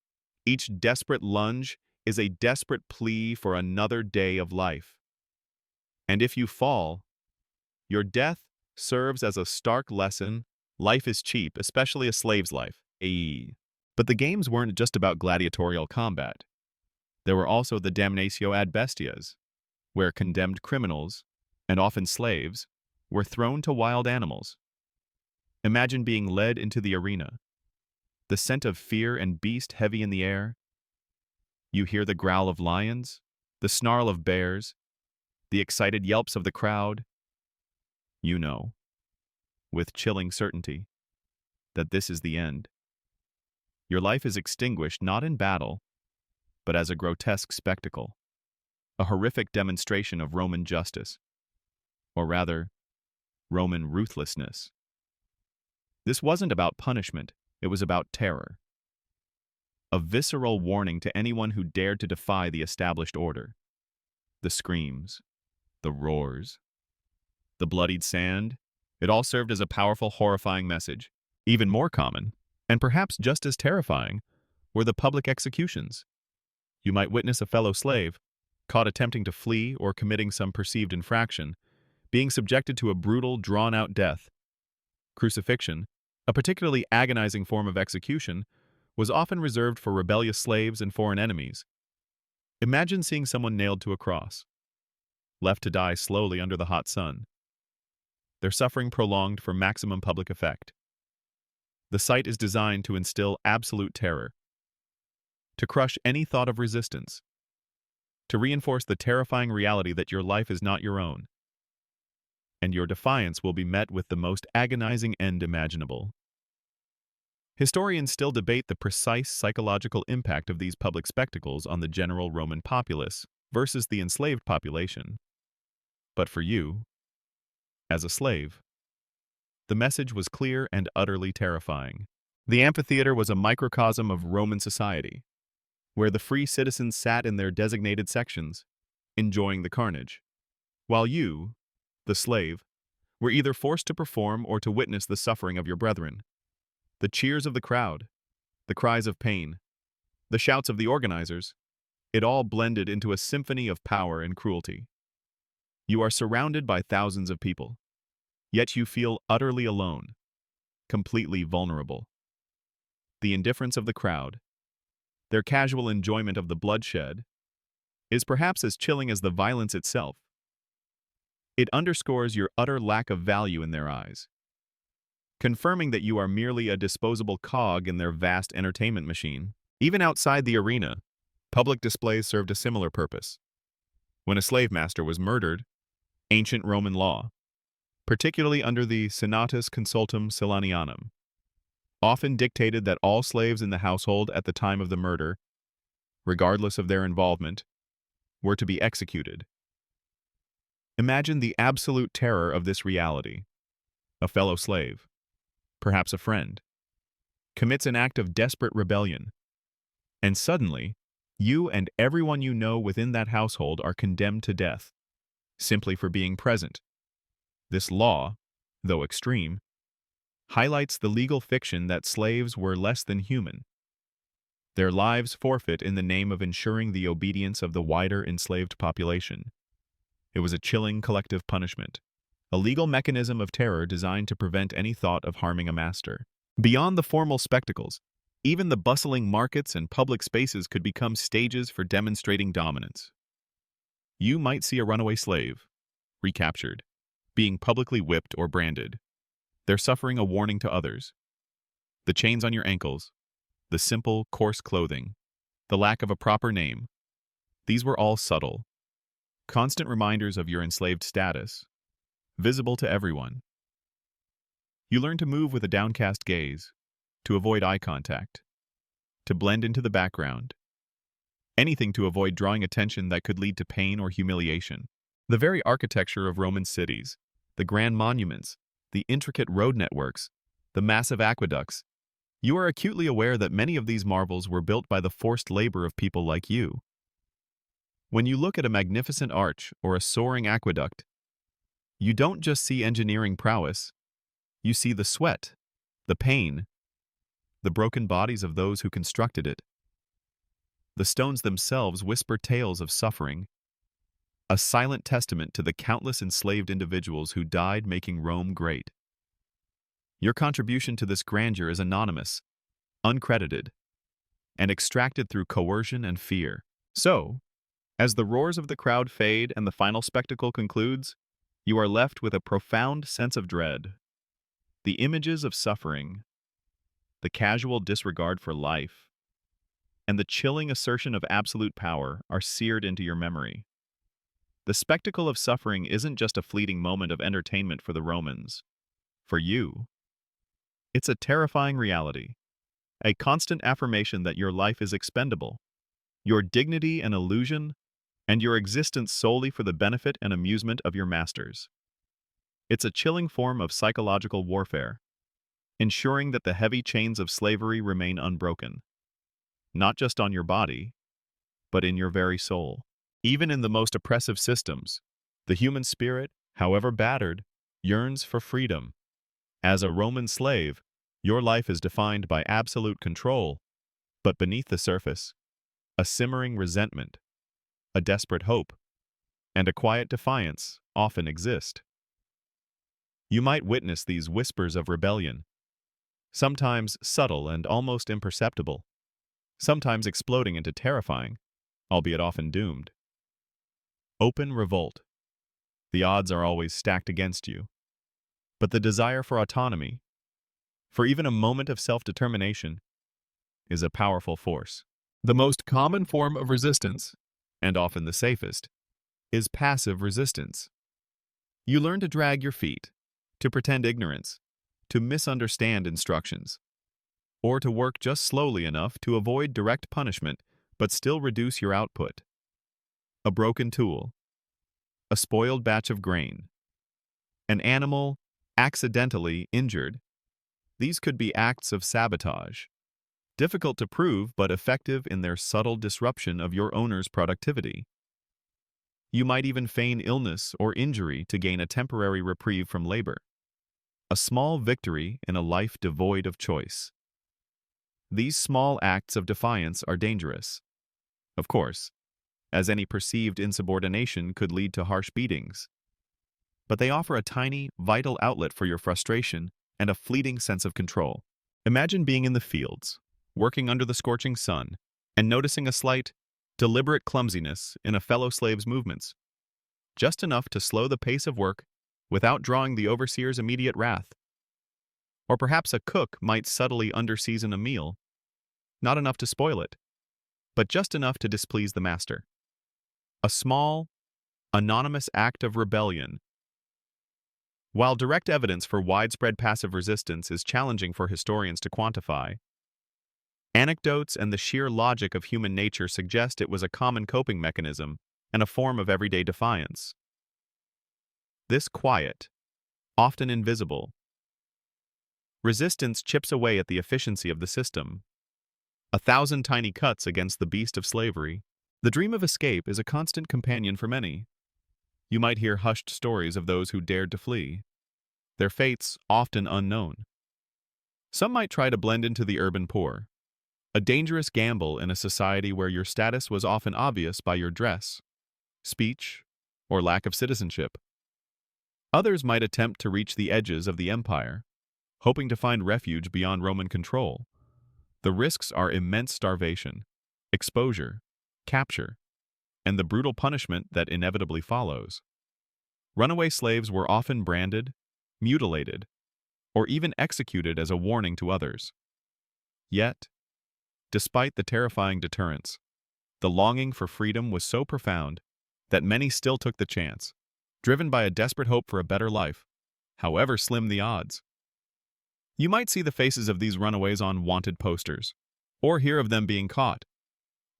each desperate lunge is a desperate plea for another day of life. And if you fall, your death serves as a stark lesson. Life is cheap, especially a slave's life. But the games weren't just about gladiatorial combat. There were also the damnatio ad bestias, where condemned criminals, and often slaves, were thrown to wild animals. Imagine being led into the arena, the scent of fear and beast heavy in the air. You hear the growl of lions, the snarl of bears, the excited yelps of the crowd. You know, with chilling certainty, that this is the end. Your life is extinguished not in battle, but as a grotesque spectacle, a horrific demonstration of Roman justice, or rather, Roman ruthlessness. This wasn't about punishment, it was about terror. A visceral warning to anyone who dared to defy the established order. The screams, the roars, the bloodied sand, it all served as a powerful, horrifying message. Even more common, and perhaps just as terrifying, were the public executions. You might witness a fellow slave, caught attempting to flee or committing some perceived infraction, being subjected to a brutal, drawn-out death. Crucifixion, a particularly agonizing form of execution, was often reserved for rebellious slaves and foreign enemies. Imagine seeing someone nailed to a cross, left to die slowly under the hot sun, their suffering prolonged for maximum public effect. The sight is designed to instill absolute terror, to crush any thought of resistance, to reinforce the terrifying reality that your life is not your own, and your defiance will be met with the most agonizing end imaginable. Historians still debate the precise psychological impact of these public spectacles on the general Roman populace versus the enslaved population. But for you, as a slave, the message was clear and utterly terrifying. The amphitheater was a microcosm of Roman society, where the free citizens sat in their designated sections, enjoying the carnage, while you, the slave, were either forced to perform or to witness the suffering of your brethren. The cheers of the crowd, the cries of pain, the shouts of the organizers, it all blended into a symphony of power and cruelty. You are surrounded by thousands of people, yet you feel utterly alone, completely vulnerable. The indifference of the crowd, their casual enjoyment of the bloodshed, is perhaps as chilling as the violence itself. It underscores your utter lack of value in their eyes, confirming that you are merely a disposable cog in their vast entertainment machine. Even outside the arena, public displays served a similar purpose. When a slave master was murdered, ancient Roman law, particularly under the Senatus Consultum Silanianum, often dictated that all slaves in the household at the time of the murder, regardless of their involvement, were to be executed. Imagine the absolute terror of this reality. A fellow slave, perhaps a friend, commits an act of desperate rebellion, and suddenly, you and everyone you know within that household are condemned to death, simply for being present. This law, though extreme, highlights the legal fiction that slaves were less than human. Their lives forfeit in the name of ensuring the obedience of the wider enslaved population. It was a chilling collective punishment, a legal mechanism of terror designed to prevent any thought of harming a master. Beyond the formal spectacles, even the bustling markets and public spaces could become stages for demonstrating dominance. You might see a runaway slave, recaptured, being publicly whipped or branded, their suffering a warning to others. The chains on your ankles, the simple, coarse clothing, the lack of a proper name, these were all subtle, constant reminders of your enslaved status, visible to everyone. You learn to move with a downcast gaze, to avoid eye contact, to blend into the background. Anything to avoid drawing attention that could lead to pain or humiliation. The very architecture of Roman cities, the grand monuments, the intricate road networks, the massive aqueducts, you are acutely aware that many of these marvels were built by the forced labor of people like you. When you look at a magnificent arch or a soaring aqueduct, you don't just see engineering prowess, you see the sweat, the pain, the broken bodies of those who constructed it. The stones themselves whisper tales of suffering, a silent testament to the countless enslaved individuals who died making Rome great. Your contribution to this grandeur is anonymous, uncredited, and extracted through coercion and fear. So, as the roars of the crowd fade and the final spectacle concludes, you are left with a profound sense of dread. The images of suffering, the casual disregard for life, and the chilling assertion of absolute power are seared into your memory. The spectacle of suffering isn't just a fleeting moment of entertainment for the Romans. For you, it's a terrifying reality, a constant affirmation that your life is expendable, your dignity an illusion, and your existence solely for the benefit and amusement of your masters. It's a chilling form of psychological warfare, ensuring that the heavy chains of slavery remain unbroken, not just on your body, but in your very soul. Even in the most oppressive systems, the human spirit, however battered, yearns for freedom. As a Roman slave, your life is defined by absolute control, but beneath the surface, a simmering resentment, a desperate hope, and a quiet defiance often exist. You might witness these whispers of rebellion, sometimes subtle and almost imperceptible, sometimes exploding into terrifying, albeit often doomed, open revolt. The odds are always stacked against you, but the desire for autonomy, for even a moment of self-determination, is a powerful force. The most common form of resistance, and often the safest, is passive resistance. You learn to drag your feet, to pretend ignorance, to misunderstand instructions, or to work just slowly enough to avoid direct punishment but still reduce your output. A broken tool, a spoiled batch of grain, an animal accidentally injured. These could be acts of sabotage, difficult to prove but effective in their subtle disruption of your owner's productivity. You might even feign illness or injury to gain a temporary reprieve from labor, a small victory in a life devoid of choice. These small acts of defiance are dangerous, of course, as any perceived insubordination could lead to harsh beatings. But they offer a tiny, vital outlet for your frustration and a fleeting sense of control. Imagine being in the fields, working under the scorching sun, and noticing a slight, deliberate clumsiness in a fellow slave's movements, just enough to slow the pace of work without drawing the overseer's immediate wrath. Or perhaps a cook might subtly underseason a meal, not enough to spoil it, but just enough to displease the master. A small, anonymous act of rebellion. While direct evidence for widespread passive resistance is challenging for historians to quantify, anecdotes and the sheer logic of human nature suggest it was a common coping mechanism and a form of everyday defiance. This quiet, often invisible, resistance chips away at the efficiency of the system. 1,000 tiny cuts against the beast of slavery. The dream of escape is a constant companion for many. You might hear hushed stories of those who dared to flee, their fates often unknown. Some might try to blend into the urban poor, a dangerous gamble in a society where your status was often obvious by your dress, speech, or lack of citizenship. Others might attempt to reach the edges of the empire, hoping to find refuge beyond Roman control. The risks are immense starvation, exposure, capture, and the brutal punishment that inevitably follows. Runaway slaves were often branded, mutilated, or even executed as a warning to others. Yet, despite the terrifying deterrence, the longing for freedom was so profound that many still took the chance, driven by a desperate hope for a better life, however slim the odds. You might see the faces of these runaways on wanted posters, or hear of them being caught,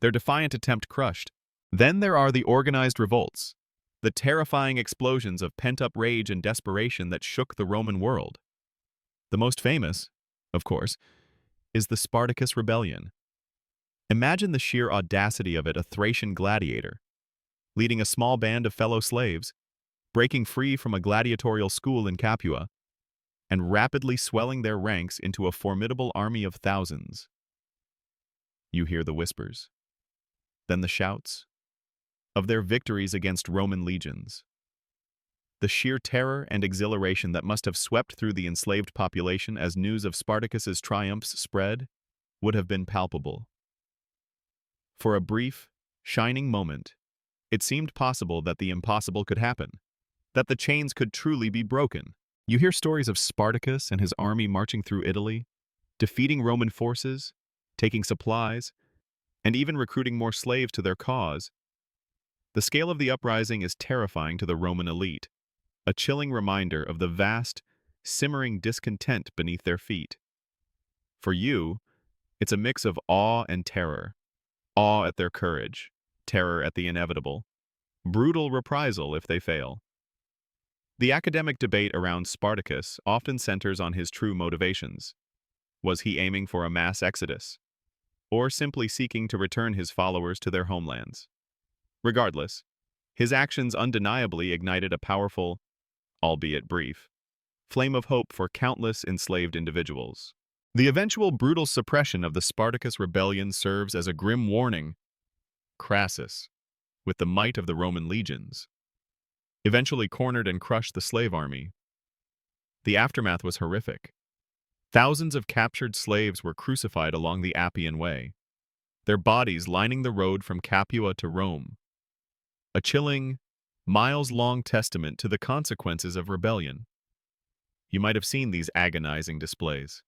their defiant attempt crushed. Then there are the organized revolts, the terrifying explosions of pent-up rage and desperation that shook the Roman world. The most famous, of course, is the Spartacus Rebellion. Imagine the sheer audacity of it, a Thracian gladiator, leading a small band of fellow slaves, breaking free from a gladiatorial school in Capua, and rapidly swelling their ranks into a formidable army of thousands. You hear the whispers, then the shouts, of their victories against Roman legions. The sheer terror and exhilaration that must have swept through the enslaved population as news of Spartacus's triumphs spread would have been palpable. For a brief, shining moment, it seemed possible that the impossible could happen, that the chains could truly be broken. You hear stories of Spartacus and his army marching through Italy, defeating Roman forces, taking supplies, and even recruiting more slaves to their cause. The scale of the uprising is terrifying to the Roman elite, a chilling reminder of the vast, simmering discontent beneath their feet. For you, it's a mix of awe and terror. Awe at their courage, terror at the inevitable, brutal reprisal if they fail. The academic debate around Spartacus often centers on his true motivations. Was he aiming for a mass exodus, or simply seeking to return his followers to their homelands? Regardless, his actions undeniably ignited a powerful, albeit brief, flame of hope for countless enslaved individuals. The eventual brutal suppression of the Spartacus rebellion serves as a grim warning. Crassus, with the might of the Roman legions, eventually cornered and crushed the slave army. The aftermath was horrific. Thousands of captured slaves were crucified along the Appian Way, their bodies lining the road from Capua to Rome. A chilling, miles-long testament to the consequences of rebellion. You might have seen these agonizing displays.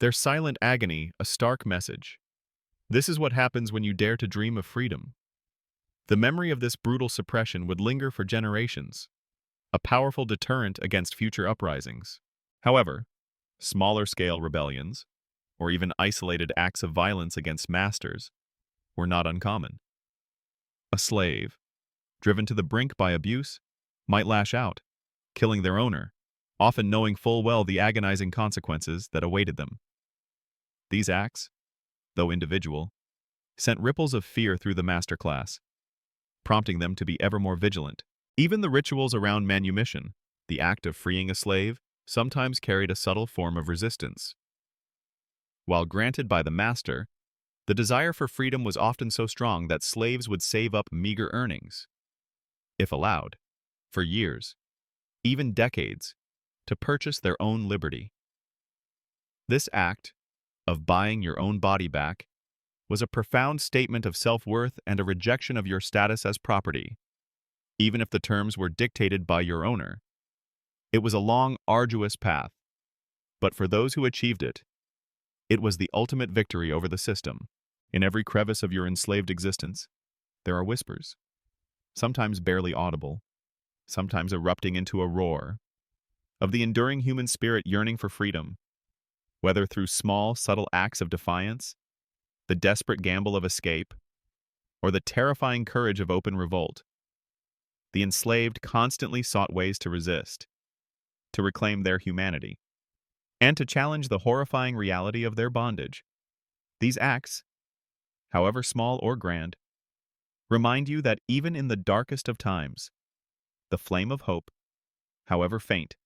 Their silent agony, a stark message. This is what happens when you dare to dream of freedom. The memory of this brutal suppression would linger for generations, a powerful deterrent against future uprisings. However, smaller-scale rebellions, or even isolated acts of violence against masters, were not uncommon. A slave, driven to the brink by abuse, might lash out, killing their owner, often knowing full well the agonizing consequences that awaited them. These acts, though individual, sent ripples of fear through the master class, prompting them to be ever more vigilant. Even the rituals around manumission, the act of freeing a slave, sometimes carried a subtle form of resistance. While granted by the master, the desire for freedom was often so strong that slaves would save up meager earnings, if allowed, for years, even decades, to purchase their own liberty. This act, of buying your own body back, was a profound statement of self-worth and a rejection of your status as property, even if the terms were dictated by your owner. It was a long, arduous path, but for those who achieved it, it was the ultimate victory over the system. In every crevice of your enslaved existence, there are whispers, sometimes barely audible, sometimes erupting into a roar, of the enduring human spirit yearning for freedom, whether through small, subtle acts of defiance, the desperate gamble of escape, or the terrifying courage of open revolt. The enslaved constantly sought ways to resist, to reclaim their humanity, and to challenge the horrifying reality of their bondage. These acts, however small or grand, remind you that even in the darkest of times, the flame of hope, however faint,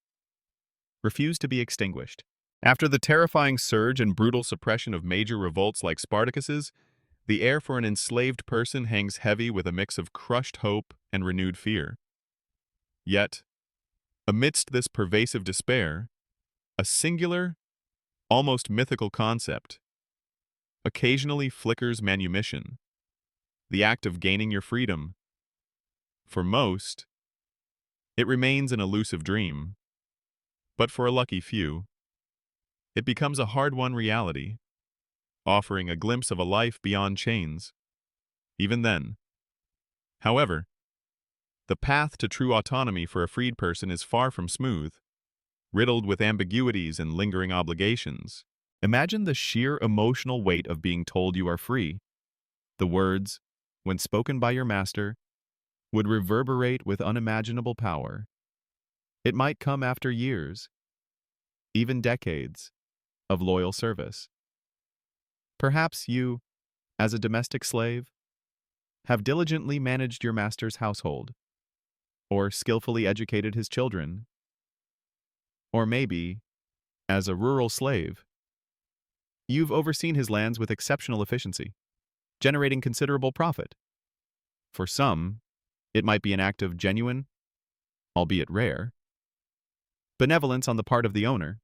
refused to be extinguished. After the terrifying surge and brutal suppression of major revolts like Spartacus's, the air for an enslaved person hangs heavy with a mix of crushed hope and renewed fear. Yet, amidst this pervasive despair, a singular, almost mythical concept occasionally flickers: manumission, the act of gaining your freedom. For most, it remains an elusive dream, but for a lucky few, it becomes a hard-won reality, offering a glimpse of a life beyond chains. Even then, however, the path to true autonomy for a freed person is far from smooth, riddled with ambiguities and lingering obligations. Imagine the sheer emotional weight of being told you are free. The words, when spoken by your master, would reverberate with unimaginable power. It might come after years, even decades, of loyal service. Perhaps you, as a domestic slave, have diligently managed your master's household, or skillfully educated his children, or maybe, as a rural slave, you've overseen his lands with exceptional efficiency, generating considerable profit. For some, it might be an act of genuine, albeit rare, benevolence on the part of the owner,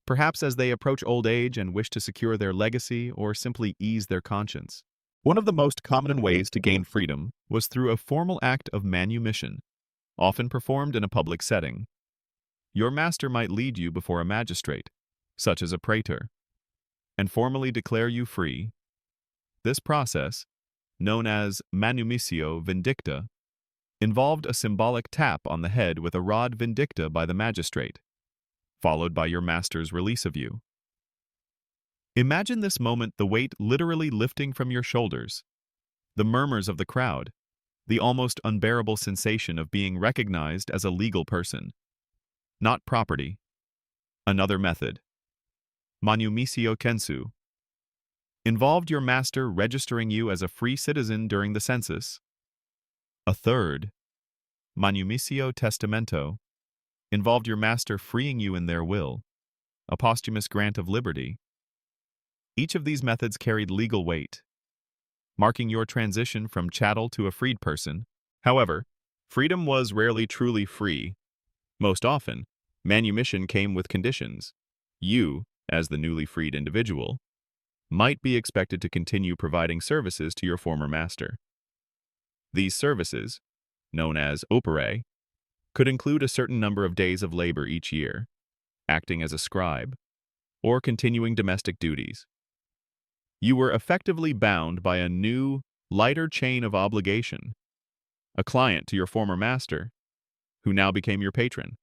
perhaps as they approach old age and wish to secure their legacy or simply ease their conscience. One of the most common ways to gain freedom was through a formal act of manumission, often performed in a public setting. Your master might lead you before a magistrate, such as a praetor, and formally declare you free. This process, known as manumissio vindicta, involved a symbolic tap on the head with a rod vindicta by the magistrate, followed by your master's release of you. Imagine this moment, the weight literally lifting from your shoulders, the murmurs of the crowd, the almost unbearable sensation of being recognized as a legal person, not property. Another method, manumissio censu, involved your master registering you as a free citizen during the census. A third, manumissio testamento, involved your master freeing you in their will, a posthumous grant of liberty. Each of these methods carried legal weight, marking your transition from chattel to a freed person. However, freedom was rarely truly free. Most often, manumission came with conditions. You, as the newly freed individual, might be expected to continue providing services to your former master. These services, known as operae, could include a certain number of days of labor each year, acting as a scribe, or continuing domestic duties. You were effectively bound by a new, lighter chain of obligation, a client to your former master, who now became your patron.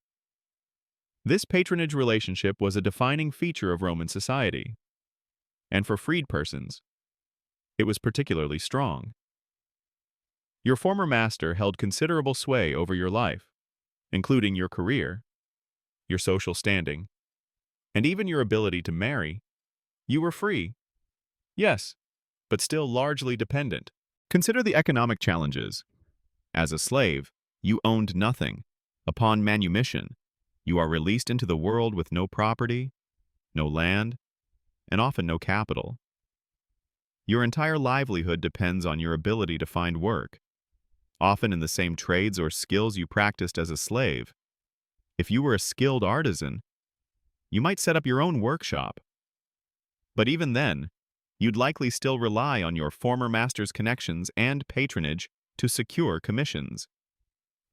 This patronage relationship was a defining feature of Roman society, and for freed persons, it was particularly strong. Your former master held considerable sway over your life, including your career, your social standing, and even your ability to marry. You were free, yes, but still largely dependent. Consider the economic challenges. As a slave, you owned nothing. Upon manumission, you are released into the world with no property, no land, and often no capital. Your entire livelihood depends on your ability to find work, often in the same trades or skills you practiced as a slave. If you were a skilled artisan, you might set up your own workshop. But even then, you'd likely still rely on your former master's connections and patronage to secure commissions.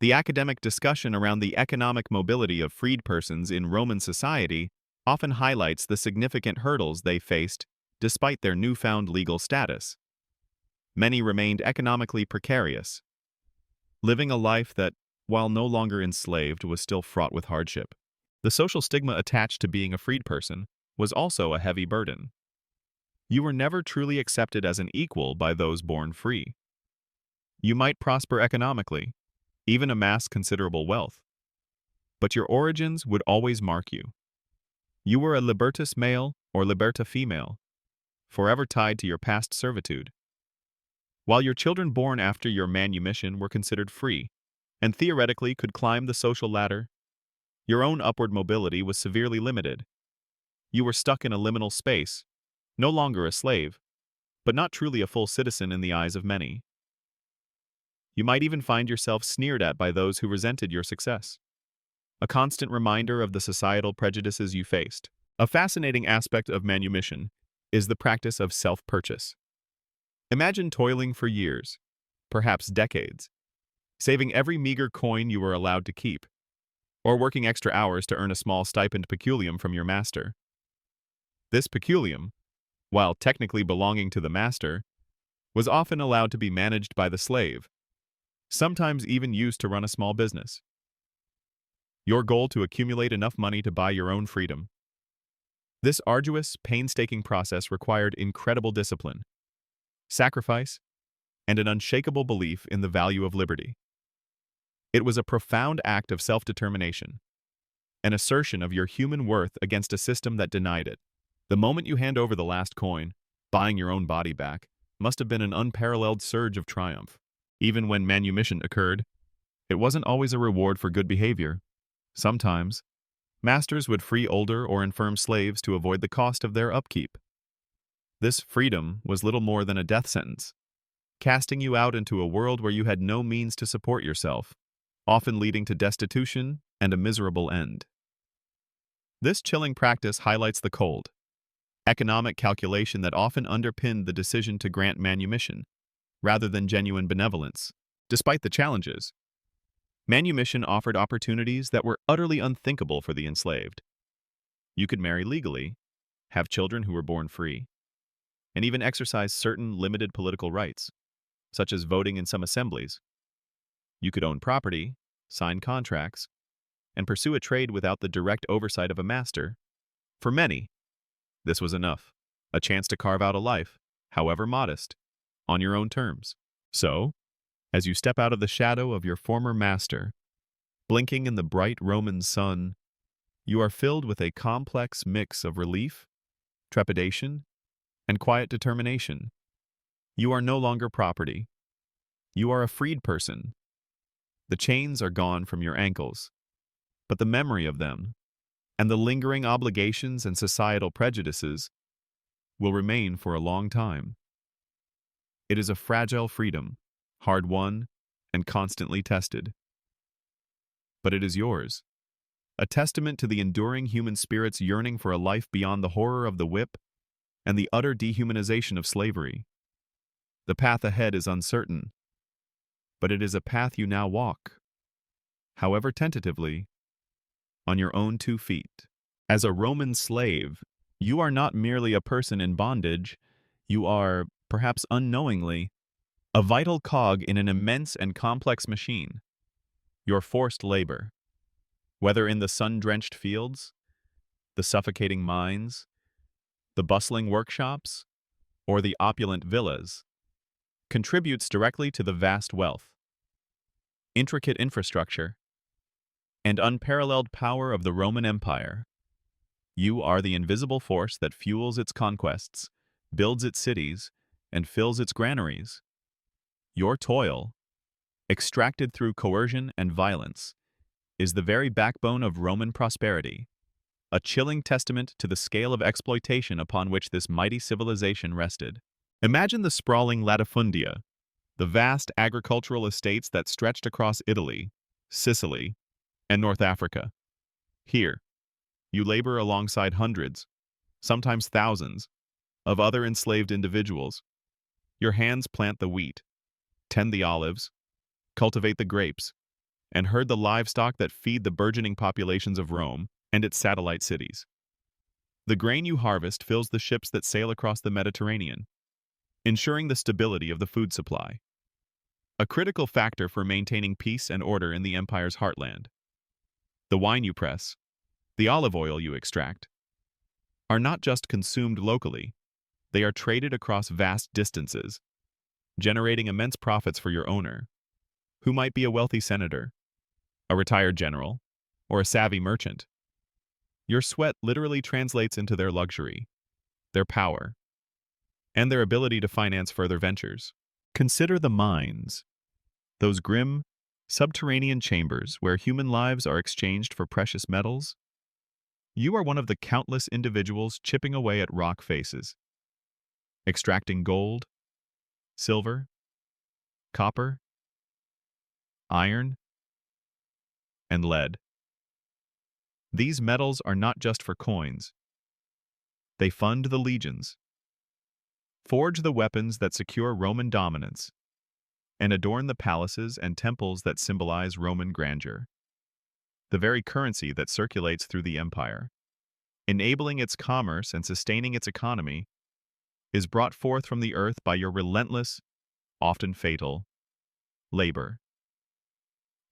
The academic discussion around the economic mobility of freed persons in Roman society often highlights the significant hurdles they faced despite their newfound legal status. Many remained economically precarious, living a life that, while no longer enslaved, was still fraught with hardship. The social stigma attached to being a freed person was also a heavy burden. You were never truly accepted as an equal by those born free. You might prosper economically, even amass considerable wealth, but your origins would always mark you. You were a libertus male or liberta female, forever tied to your past servitude. While your children born after your manumission were considered free, and theoretically could climb the social ladder, your own upward mobility was severely limited. You were stuck in a liminal space, no longer a slave, but not truly a full citizen in the eyes of many. You might even find yourself sneered at by those who resented your success, a constant reminder of the societal prejudices you faced. A fascinating aspect of manumission is the practice of self-purchase. Imagine toiling for years, perhaps decades, saving every meager coin you were allowed to keep, or working extra hours to earn a small stipend peculium from your master. This peculium, while technically belonging to the master, was often allowed to be managed by the slave, sometimes even used to run a small business. Your goal to accumulate enough money to buy your own freedom. This arduous, painstaking process required incredible discipline, sacrifice, and an unshakable belief in the value of liberty. It was a profound act of self-determination, an assertion of your human worth against a system that denied it. The moment you hand over the last coin, buying your own body back, must have been an unparalleled surge of triumph. Even when manumission occurred, it wasn't always a reward for good behavior. Sometimes, masters would free older or infirm slaves to avoid the cost of their upkeep. This freedom was little more than a death sentence, casting you out into a world where you had no means to support yourself, often leading to destitution and a miserable end. This chilling practice highlights the cold, economic calculation that often underpinned the decision to grant manumission, rather than genuine benevolence. Despite the challenges, manumission offered opportunities that were utterly unthinkable for the enslaved. You could marry legally, have children who were born free, and even exercise certain limited political rights, such as voting in some assemblies. You could own property, sign contracts, and pursue a trade without the direct oversight of a master. For many, this was enough, a chance to carve out a life, however modest, on your own terms. So, as you step out of the shadow of your former master, blinking in the bright Roman sun, you are filled with a complex mix of relief, trepidation, and quiet determination. You are no longer property. You are a freed person. The chains are gone from your ankles, but the memory of them, and the lingering obligations and societal prejudices, will remain for a long time. It is a fragile freedom, hard-won and constantly tested. But it is yours, a testament to the enduring human spirit's yearning for a life beyond the horror of the whip and the utter dehumanization of slavery. The path ahead is uncertain, but it is a path you now walk, however tentatively, on your own 2 feet. As a Roman slave, you are not merely a person in bondage, you are, perhaps unknowingly, a vital cog in an immense and complex machine. Your forced labor, whether in the sun-drenched fields, the suffocating mines, the bustling workshops, or the opulent villas, contributes directly to the vast wealth, intricate infrastructure, and unparalleled power of the Roman Empire. You are the invisible force that fuels its conquests, builds its cities, and fills its granaries. Your toil, extracted through coercion and violence, is the very backbone of Roman prosperity, a chilling testament to the scale of exploitation upon which this mighty civilization rested. Imagine the sprawling latifundia, the vast agricultural estates that stretched across Italy, Sicily, and North Africa. Here, you labor alongside hundreds, sometimes thousands, of other enslaved individuals. Your hands plant the wheat, tend the olives, cultivate the grapes, and herd the livestock that feed the burgeoning populations of Rome and its satellite cities. The grain you harvest fills the ships that sail across the Mediterranean, ensuring the stability of the food supply, a critical factor for maintaining peace and order in the empire's heartland. The wine you press, the olive oil you extract, are not just consumed locally, they are traded across vast distances, generating immense profits for your owner, who might be a wealthy senator, a retired general, or a savvy merchant. Your sweat literally translates into their luxury, their power, and their ability to finance further ventures. Consider the mines, those grim, subterranean chambers where human lives are exchanged for precious metals. You are one of the countless individuals chipping away at rock faces, extracting gold, silver, copper, iron, and lead. These metals are not just for coins. They fund the legions, forge the weapons that secure Roman dominance, and adorn the palaces and temples that symbolize Roman grandeur. The very currency that circulates through the empire, enabling its commerce and sustaining its economy, is brought forth from the earth by your relentless, often fatal, labor.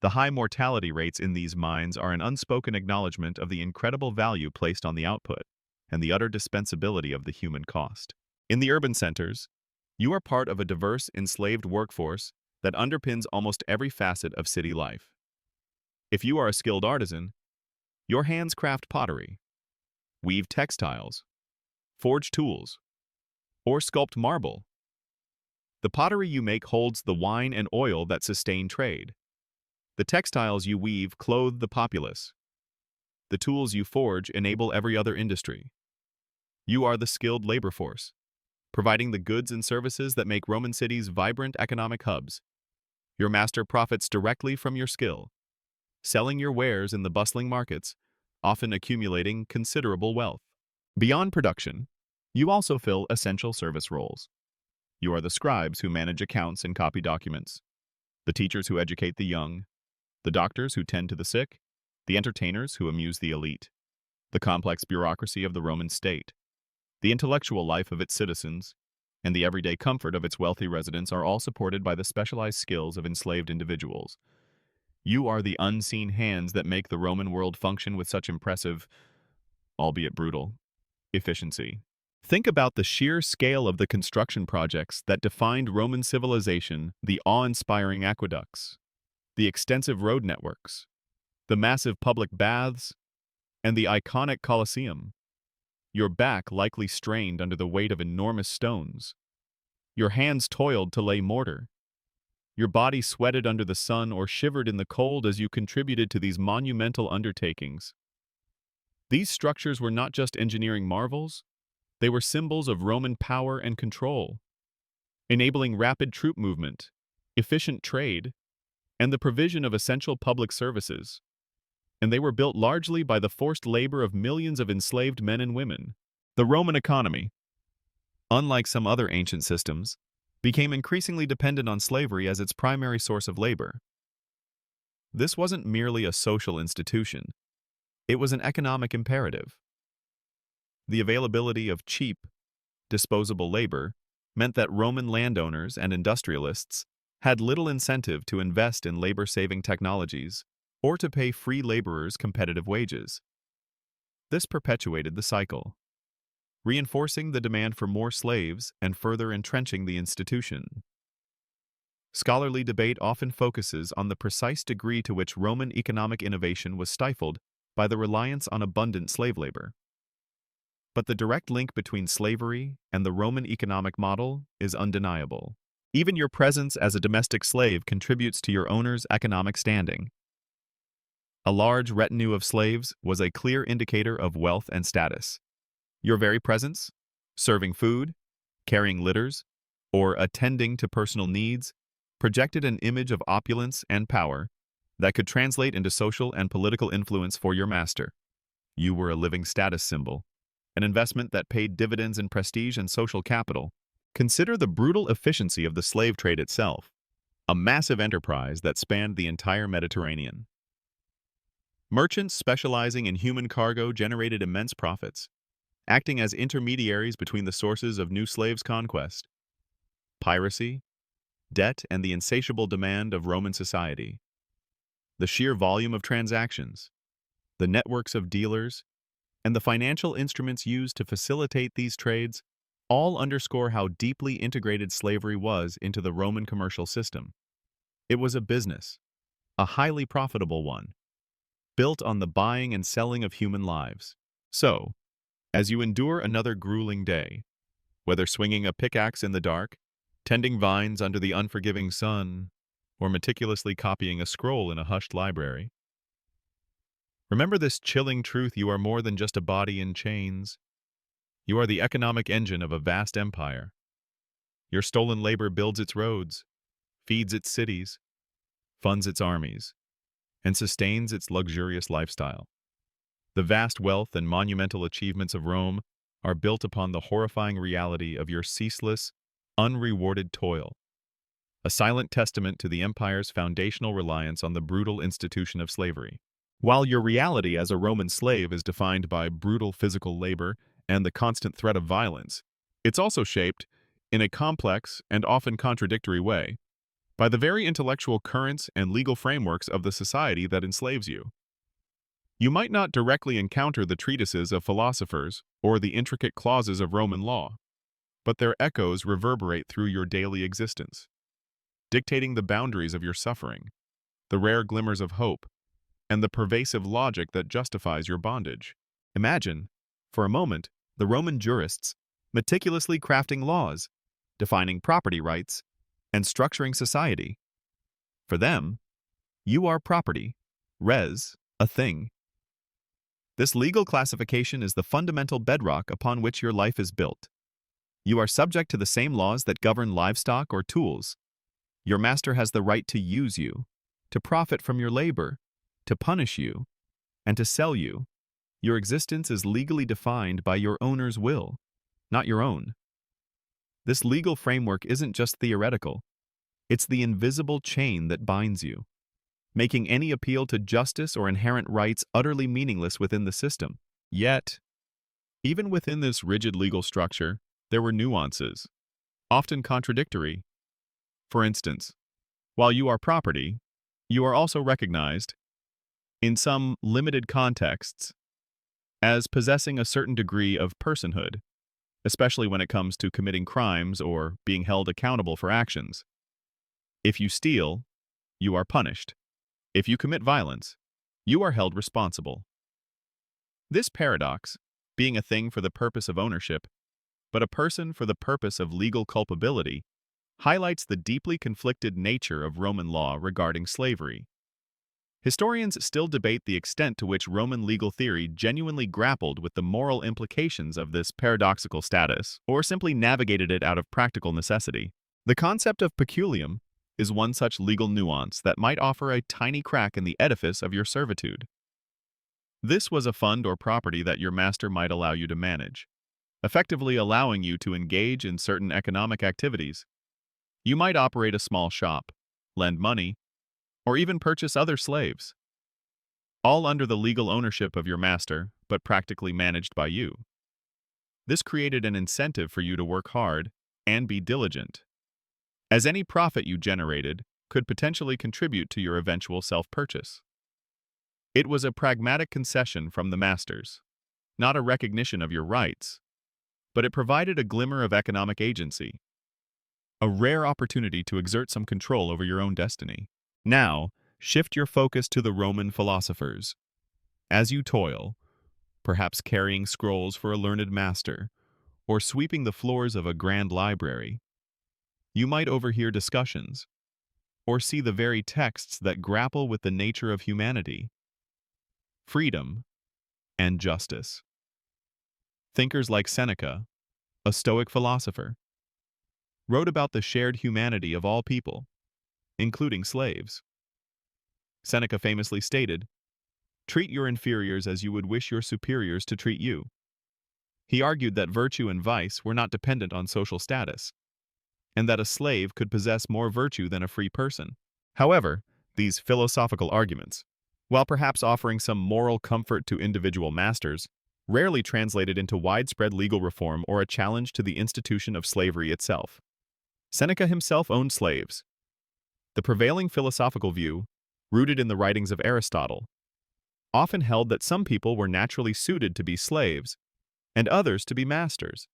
The high mortality rates in these mines are an unspoken acknowledgement of the incredible value placed on the output. and the utter dispensability of the human cost. In the urban centers, you are part of a diverse, enslaved workforce that underpins almost every facet of city life. If you are a skilled artisan, your hands craft pottery, weave textiles, forge tools, or sculpt marble. The pottery you make holds the wine and oil that sustain trade. The textiles you weave clothe the populace. The tools you forge enable every other industry. You are the skilled labor force, providing the goods and services that make Roman cities vibrant economic hubs. Your master profits directly from your skill, selling your wares in the bustling markets, often accumulating considerable wealth. Beyond production, you also fill essential service roles. You are the scribes who manage accounts and copy documents, the teachers who educate the young, the doctors who tend to the sick, the entertainers who amuse the elite. The complex bureaucracy of the Roman state, the intellectual life of its citizens, and the everyday comfort of its wealthy residents are all supported by the specialized skills of enslaved individuals. You are the unseen hands that make the Roman world function with such impressive, albeit brutal, efficiency. Think about the sheer scale of the construction projects that defined Roman civilization, the awe-inspiring aqueducts, the extensive road networks, the massive public baths, and the iconic Colosseum. Your back likely strained under the weight of enormous stones. Your hands toiled to lay mortar. Your body sweated under the sun or shivered in the cold as you contributed to these monumental undertakings. These structures were not just engineering marvels, they were symbols of Roman power and control, enabling rapid troop movement, efficient trade, and the provision of essential public services. And they were built largely by the forced labor of millions of enslaved men and women. The Roman economy, unlike some other ancient systems, became increasingly dependent on slavery as its primary source of labor. This wasn't merely a social institution, it was an economic imperative. The availability of cheap, disposable labor meant that Roman landowners and industrialists had little incentive to invest in labor-saving technologies or to pay free laborers competitive wages. This perpetuated the cycle, reinforcing the demand for more slaves and further entrenching the institution. Scholarly debate often focuses on the precise degree to which Roman economic innovation was stifled by the reliance on abundant slave labor. But the direct link between slavery and the Roman economic model is undeniable. Even your presence as a domestic slave contributes to your owner's economic standing. A large retinue of slaves was a clear indicator of wealth and status. Your very presence, serving food, carrying litters, or attending to personal needs, projected an image of opulence and power that could translate into social and political influence for your master. You were a living status symbol, an investment that paid dividends in prestige and social capital. Consider the brutal efficiency of the slave trade itself, a massive enterprise that spanned the entire Mediterranean. Merchants specializing in human cargo generated immense profits, acting as intermediaries between the sources of new slaves' conquest, piracy, debt, and the insatiable demand of Roman society. The sheer volume of transactions, the networks of dealers, and the financial instruments used to facilitate these trades all underscore how deeply integrated slavery was into the Roman commercial system. It was a business, a highly profitable one, built on the buying and selling of human lives. So, as you endure another grueling day, whether swinging a pickaxe in the dark, tending vines under the unforgiving sun, or meticulously copying a scroll in a hushed library, remember this chilling truth: you are more than just a body in chains. You are the economic engine of a vast empire. Your stolen labor builds its roads, feeds its cities, funds its armies, and sustains its luxurious lifestyle. The vast wealth and monumental achievements of Rome are built upon the horrifying reality of your ceaseless, unrewarded toil, a silent testament to the empire's foundational reliance on the brutal institution of slavery. While your reality as a Roman slave is defined by brutal physical labor and the constant threat of violence, it's also shaped, in a complex and often contradictory way, by the very intellectual currents and legal frameworks of the society that enslaves you. You might not directly encounter the treatises of philosophers or the intricate clauses of Roman law, but their echoes reverberate through your daily existence, dictating the boundaries of your suffering, the rare glimmers of hope, and the pervasive logic that justifies your bondage. Imagine, for a moment, the Roman jurists meticulously crafting laws, defining property rights, and structuring society. For them, you are property, res, a thing. This legal classification is the fundamental bedrock upon which your life is built. You are subject to the same laws that govern livestock or tools. Your master has the right to use you, to profit from your labor, to punish you, and to sell you. Your existence is legally defined by your owner's will, not your own. This legal framework isn't just theoretical. It's the invisible chain that binds you, making any appeal to justice or inherent rights utterly meaningless within the system. Yet, even within this rigid legal structure, there were nuances, often contradictory. For instance, while you are property, you are also recognized, in some limited contexts, as possessing a certain degree of personhood, especially when it comes to committing crimes or being held accountable for actions. If you steal, you are punished. If you commit violence, you are held responsible. This paradox, being a thing for the purpose of ownership, but a person for the purpose of legal culpability, highlights the deeply conflicted nature of Roman law regarding slavery. Historians still debate the extent to which Roman legal theory genuinely grappled with the moral implications of this paradoxical status, or simply navigated it out of practical necessity. The concept of peculium is one such legal nuance that might offer a tiny crack in the edifice of your servitude. This was a fund or property that your master might allow you to manage, effectively allowing you to engage in certain economic activities. You might operate a small shop, lend money, or even purchase other slaves, all under the legal ownership of your master, but practically managed by you. This created an incentive for you to work hard and be diligent, as any profit you generated could potentially contribute to your eventual self-purchase. It was a pragmatic concession from the masters, not a recognition of your rights, but it provided a glimmer of economic agency, a rare opportunity to exert some control over your own destiny. Now, shift your focus to the Roman philosophers. As you toil, perhaps carrying scrolls for a learned master, or sweeping the floors of a grand library, you might overhear discussions, or see the very texts that grapple with the nature of humanity, freedom, and justice. Thinkers like Seneca, a Stoic philosopher, wrote about the shared humanity of all people, including slaves. Seneca famously stated, "Treat your inferiors as you would wish your superiors to treat you." He argued that virtue and vice were not dependent on social status, and that a slave could possess more virtue than a free person. However, these philosophical arguments, while perhaps offering some moral comfort to individual masters, rarely translated into widespread legal reform or a challenge to the institution of slavery itself. Seneca himself owned slaves. The prevailing philosophical view, rooted in the writings of Aristotle, often held that some people were naturally suited to be slaves and others to be masters.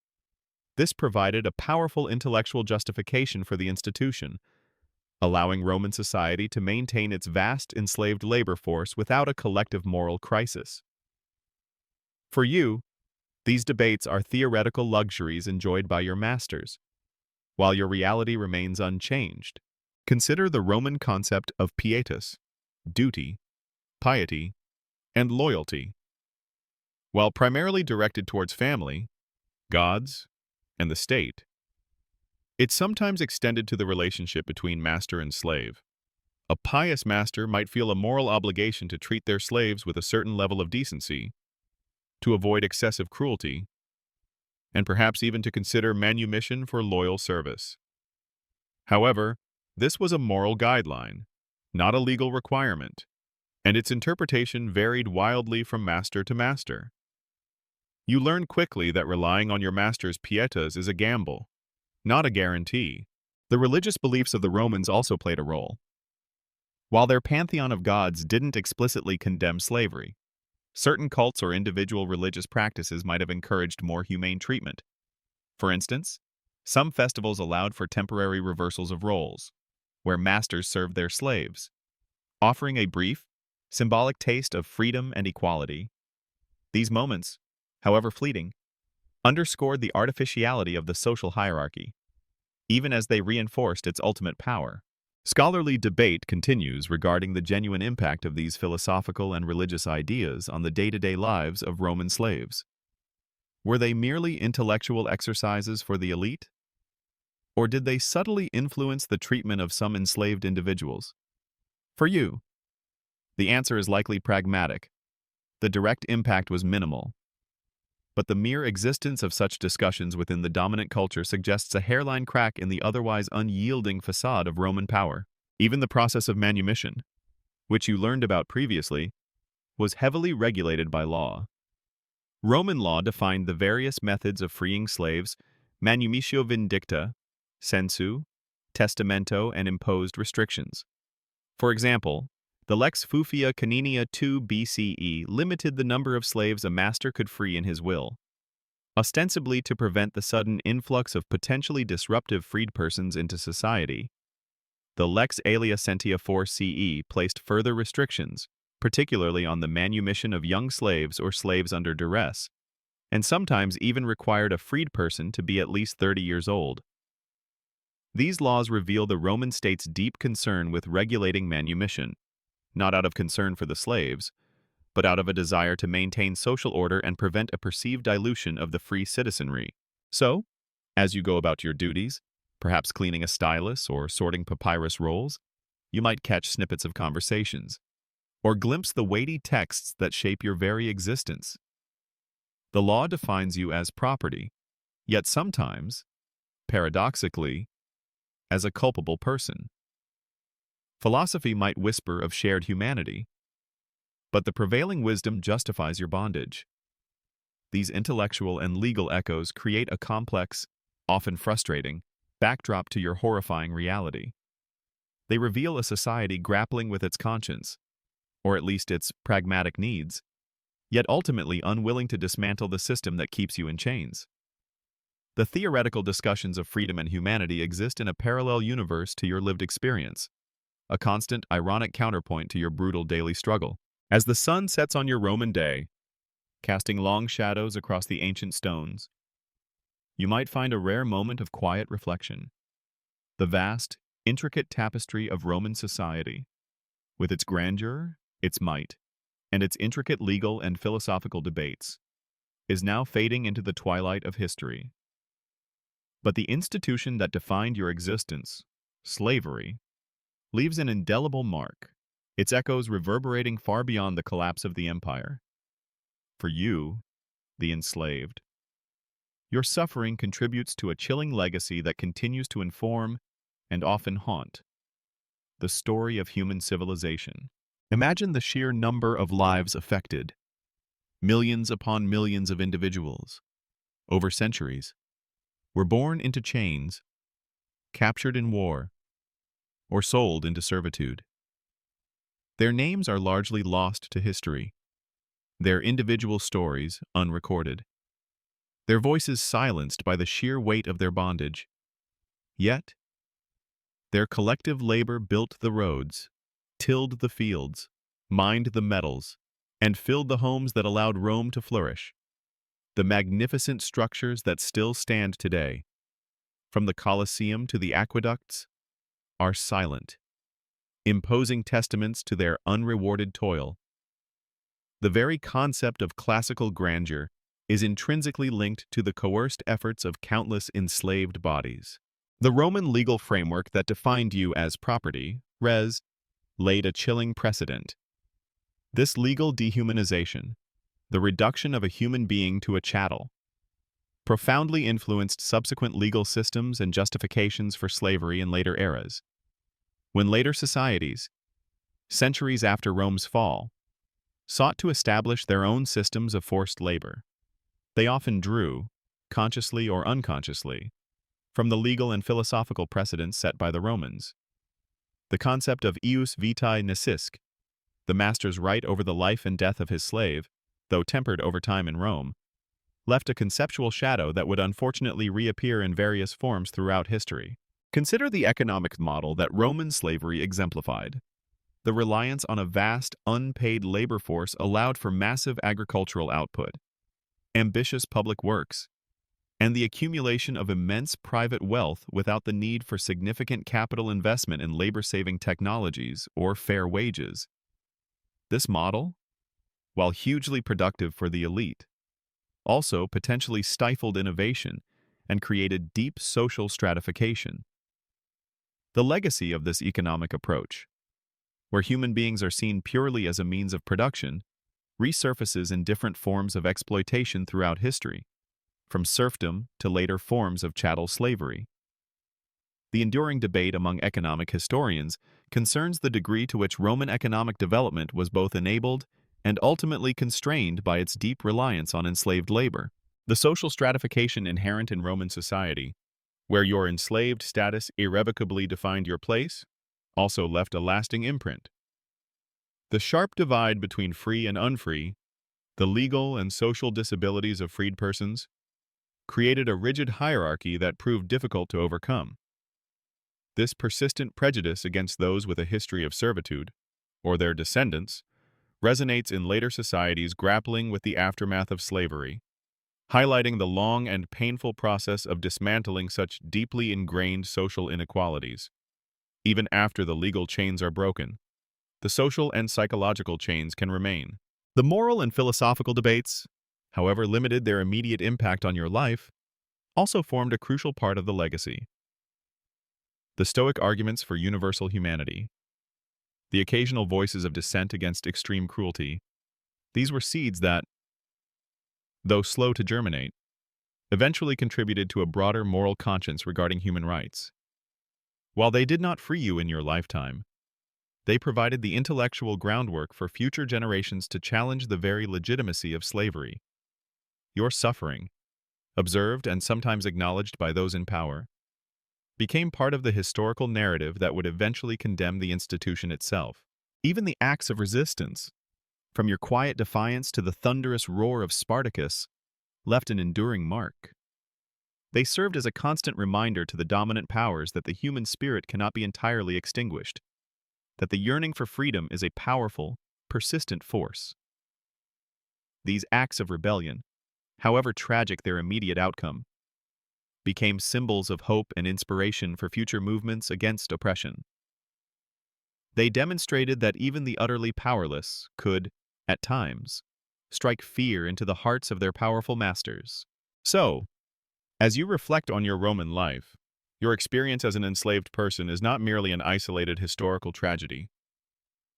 This provided a powerful intellectual justification for the institution, allowing Roman society to maintain its vast enslaved labor force without a collective moral crisis. For you, these debates are theoretical luxuries enjoyed by your masters, while your reality remains unchanged. Consider the Roman concept of pietas, duty, piety, and loyalty. While primarily directed towards family, gods, and the state, it's sometimes extended to the relationship between master and slave. A pious master might feel a moral obligation to treat their slaves with a certain level of decency, to avoid excessive cruelty, and perhaps even to consider manumission for loyal service. However, this was a moral guideline, not a legal requirement, and its interpretation varied wildly from master to master. You learn quickly that relying on your master's pietas is a gamble, not a guarantee. The religious beliefs of the Romans also played a role. While their pantheon of gods didn't explicitly condemn slavery, Certain cults or individual religious practices might have encouraged more humane treatment. For instance, some festivals allowed for temporary reversals of roles, where masters served their slaves, offering a brief, symbolic taste of freedom and equality. These moments, however fleeting, underscored the artificiality of the social hierarchy, even as they reinforced its ultimate power. Scholarly debate continues regarding the genuine impact of these philosophical and religious ideas on the day-to-day lives of Roman slaves. Were they merely intellectual exercises for the elite? Or did they subtly influence the treatment of some enslaved individuals? For you, the answer is likely pragmatic. The direct impact was minimal. But the mere existence of such discussions within the dominant culture suggests a hairline crack in the otherwise unyielding facade of Roman power. Even the process of manumission, which you learned about previously, was heavily regulated by law. Roman law defined the various methods of freeing slaves: manumitio vindicta, censu, testamento, and imposed restrictions. For example, the Lex Fufia Canina 2 BCE limited the number of slaves a master could free in his will, ostensibly to prevent the sudden influx of potentially disruptive freed persons into society. The Lex Alia Sentia 4 CE placed further restrictions, particularly on the manumission of young slaves or slaves under duress, and sometimes even required a freed person to be at least 30 years old. These laws reveal the Roman state's deep concern with regulating manumission, not out of concern for the slaves, but out of a desire to maintain social order and prevent a perceived dilution of the free citizenry. So, as you go about your duties, perhaps cleaning a stylus or sorting papyrus rolls, you might catch snippets of conversations, or glimpse the weighty texts that shape your very existence. The law defines you as property, yet sometimes, paradoxically, as a culpable person. Philosophy might whisper of shared humanity, but the prevailing wisdom justifies your bondage. These intellectual and legal echoes create a complex, often frustrating, backdrop to your horrifying reality. They reveal a society grappling with its conscience, or at least its pragmatic needs, yet ultimately unwilling to dismantle the system that keeps you in chains. The theoretical discussions of freedom and humanity exist in a parallel universe to your lived experience, a constant, ironic counterpoint to your brutal daily struggle. As the sun sets on your Roman day, casting long shadows across the ancient stones, you might find a rare moment of quiet reflection. The vast, intricate tapestry of Roman society, with its grandeur, its might, and its intricate legal and philosophical debates, is now fading into the twilight of history. But the institution that defined your existence, slavery, leaves an indelible mark, its echoes reverberating far beyond the collapse of the empire. For you, the enslaved, your suffering contributes to a chilling legacy that continues to inform and often haunt the story of human civilization. Imagine the sheer number of lives affected, millions upon millions of individuals, over centuries, were born into chains, captured in war, or sold into servitude. Their names are largely lost to history, their individual stories unrecorded, their voices silenced by the sheer weight of their bondage. Yet, their collective labor built the roads, tilled the fields, mined the metals, and filled the homes that allowed Rome to flourish. The magnificent structures that still stand today, from the Colosseum to the aqueducts, are silent, imposing testaments to their unrewarded toil. The very concept of classical grandeur is intrinsically linked to the coerced efforts of countless enslaved bodies. The Roman legal framework that defined you as property, res, laid a chilling precedent. This legal dehumanization, the reduction of a human being to a chattel, profoundly influenced subsequent legal systems and justifications for slavery in later eras. When later societies, centuries after Rome's fall, sought to establish their own systems of forced labor, they often drew, consciously or unconsciously, from the legal and philosophical precedents set by the Romans. The concept of ius vitae nescisque, the master's right over the life and death of his slave, though tempered over time in Rome, left a conceptual shadow that would unfortunately reappear in various forms throughout history. Consider the economic model that Roman slavery exemplified. The reliance on a vast, unpaid labor force allowed for massive agricultural output, ambitious public works, and the accumulation of immense private wealth without the need for significant capital investment in labor-saving technologies or fair wages. This model, while hugely productive for the elite, also potentially stifled innovation and created deep social stratification. The legacy of this economic approach, where human beings are seen purely as a means of production, resurfaces in different forms of exploitation throughout history, from serfdom to later forms of chattel slavery. The enduring debate among economic historians concerns the degree to which Roman economic development was both enabled and ultimately constrained by its deep reliance on enslaved labor. The social stratification inherent in Roman society, where your enslaved status irrevocably defined your place, also left a lasting imprint. The sharp divide between free and unfree, the legal and social disabilities of freed persons, created a rigid hierarchy that proved difficult to overcome. This persistent prejudice against those with a history of servitude, or their descendants, resonates in later societies grappling with the aftermath of slavery, highlighting the long and painful process of dismantling such deeply ingrained social inequalities. Even after the legal chains are broken, the social and psychological chains can remain. The moral and philosophical debates, however limited their immediate impact on your life, also formed a crucial part of the legacy. The Stoic arguments for universal humanity, the occasional voices of dissent against extreme cruelty, these were seeds that, though slow to germinate, eventually contributed to a broader moral conscience regarding human rights. While they did not free you in your lifetime, they provided the intellectual groundwork for future generations to challenge the very legitimacy of slavery. Your suffering, observed and sometimes acknowledged by those in power, became part of the historical narrative that would eventually condemn the institution itself. Even the acts of resistance, from your quiet defiance to the thunderous roar of Spartacus, left an enduring mark. They served as a constant reminder to the dominant powers that the human spirit cannot be entirely extinguished, that the yearning for freedom is a powerful, persistent force. These acts of rebellion, however tragic their immediate outcome, became symbols of hope and inspiration for future movements against oppression. They demonstrated that even the utterly powerless could, at times, strike fear into the hearts of their powerful masters. So, as you reflect on your Roman life, your experience as an enslaved person is not merely an isolated historical tragedy.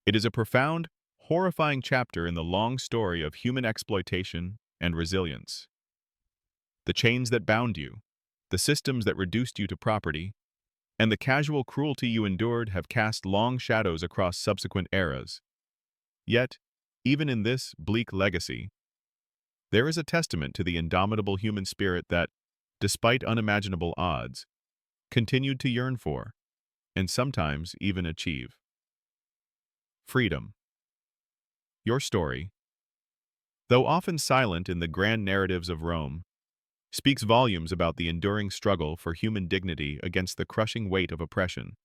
It is a profound, horrifying chapter in the long story of human exploitation and resilience. The chains that bound you, the systems that reduced you to property, and the casual cruelty you endured have cast long shadows across subsequent eras. Yet, even in this bleak legacy, there is a testament to the indomitable human spirit that, despite unimaginable odds, continued to yearn for, and sometimes even achieve. Freedom. Your story, though often silent in the grand narratives of Rome, speaks volumes about the enduring struggle for human dignity against the crushing weight of oppression.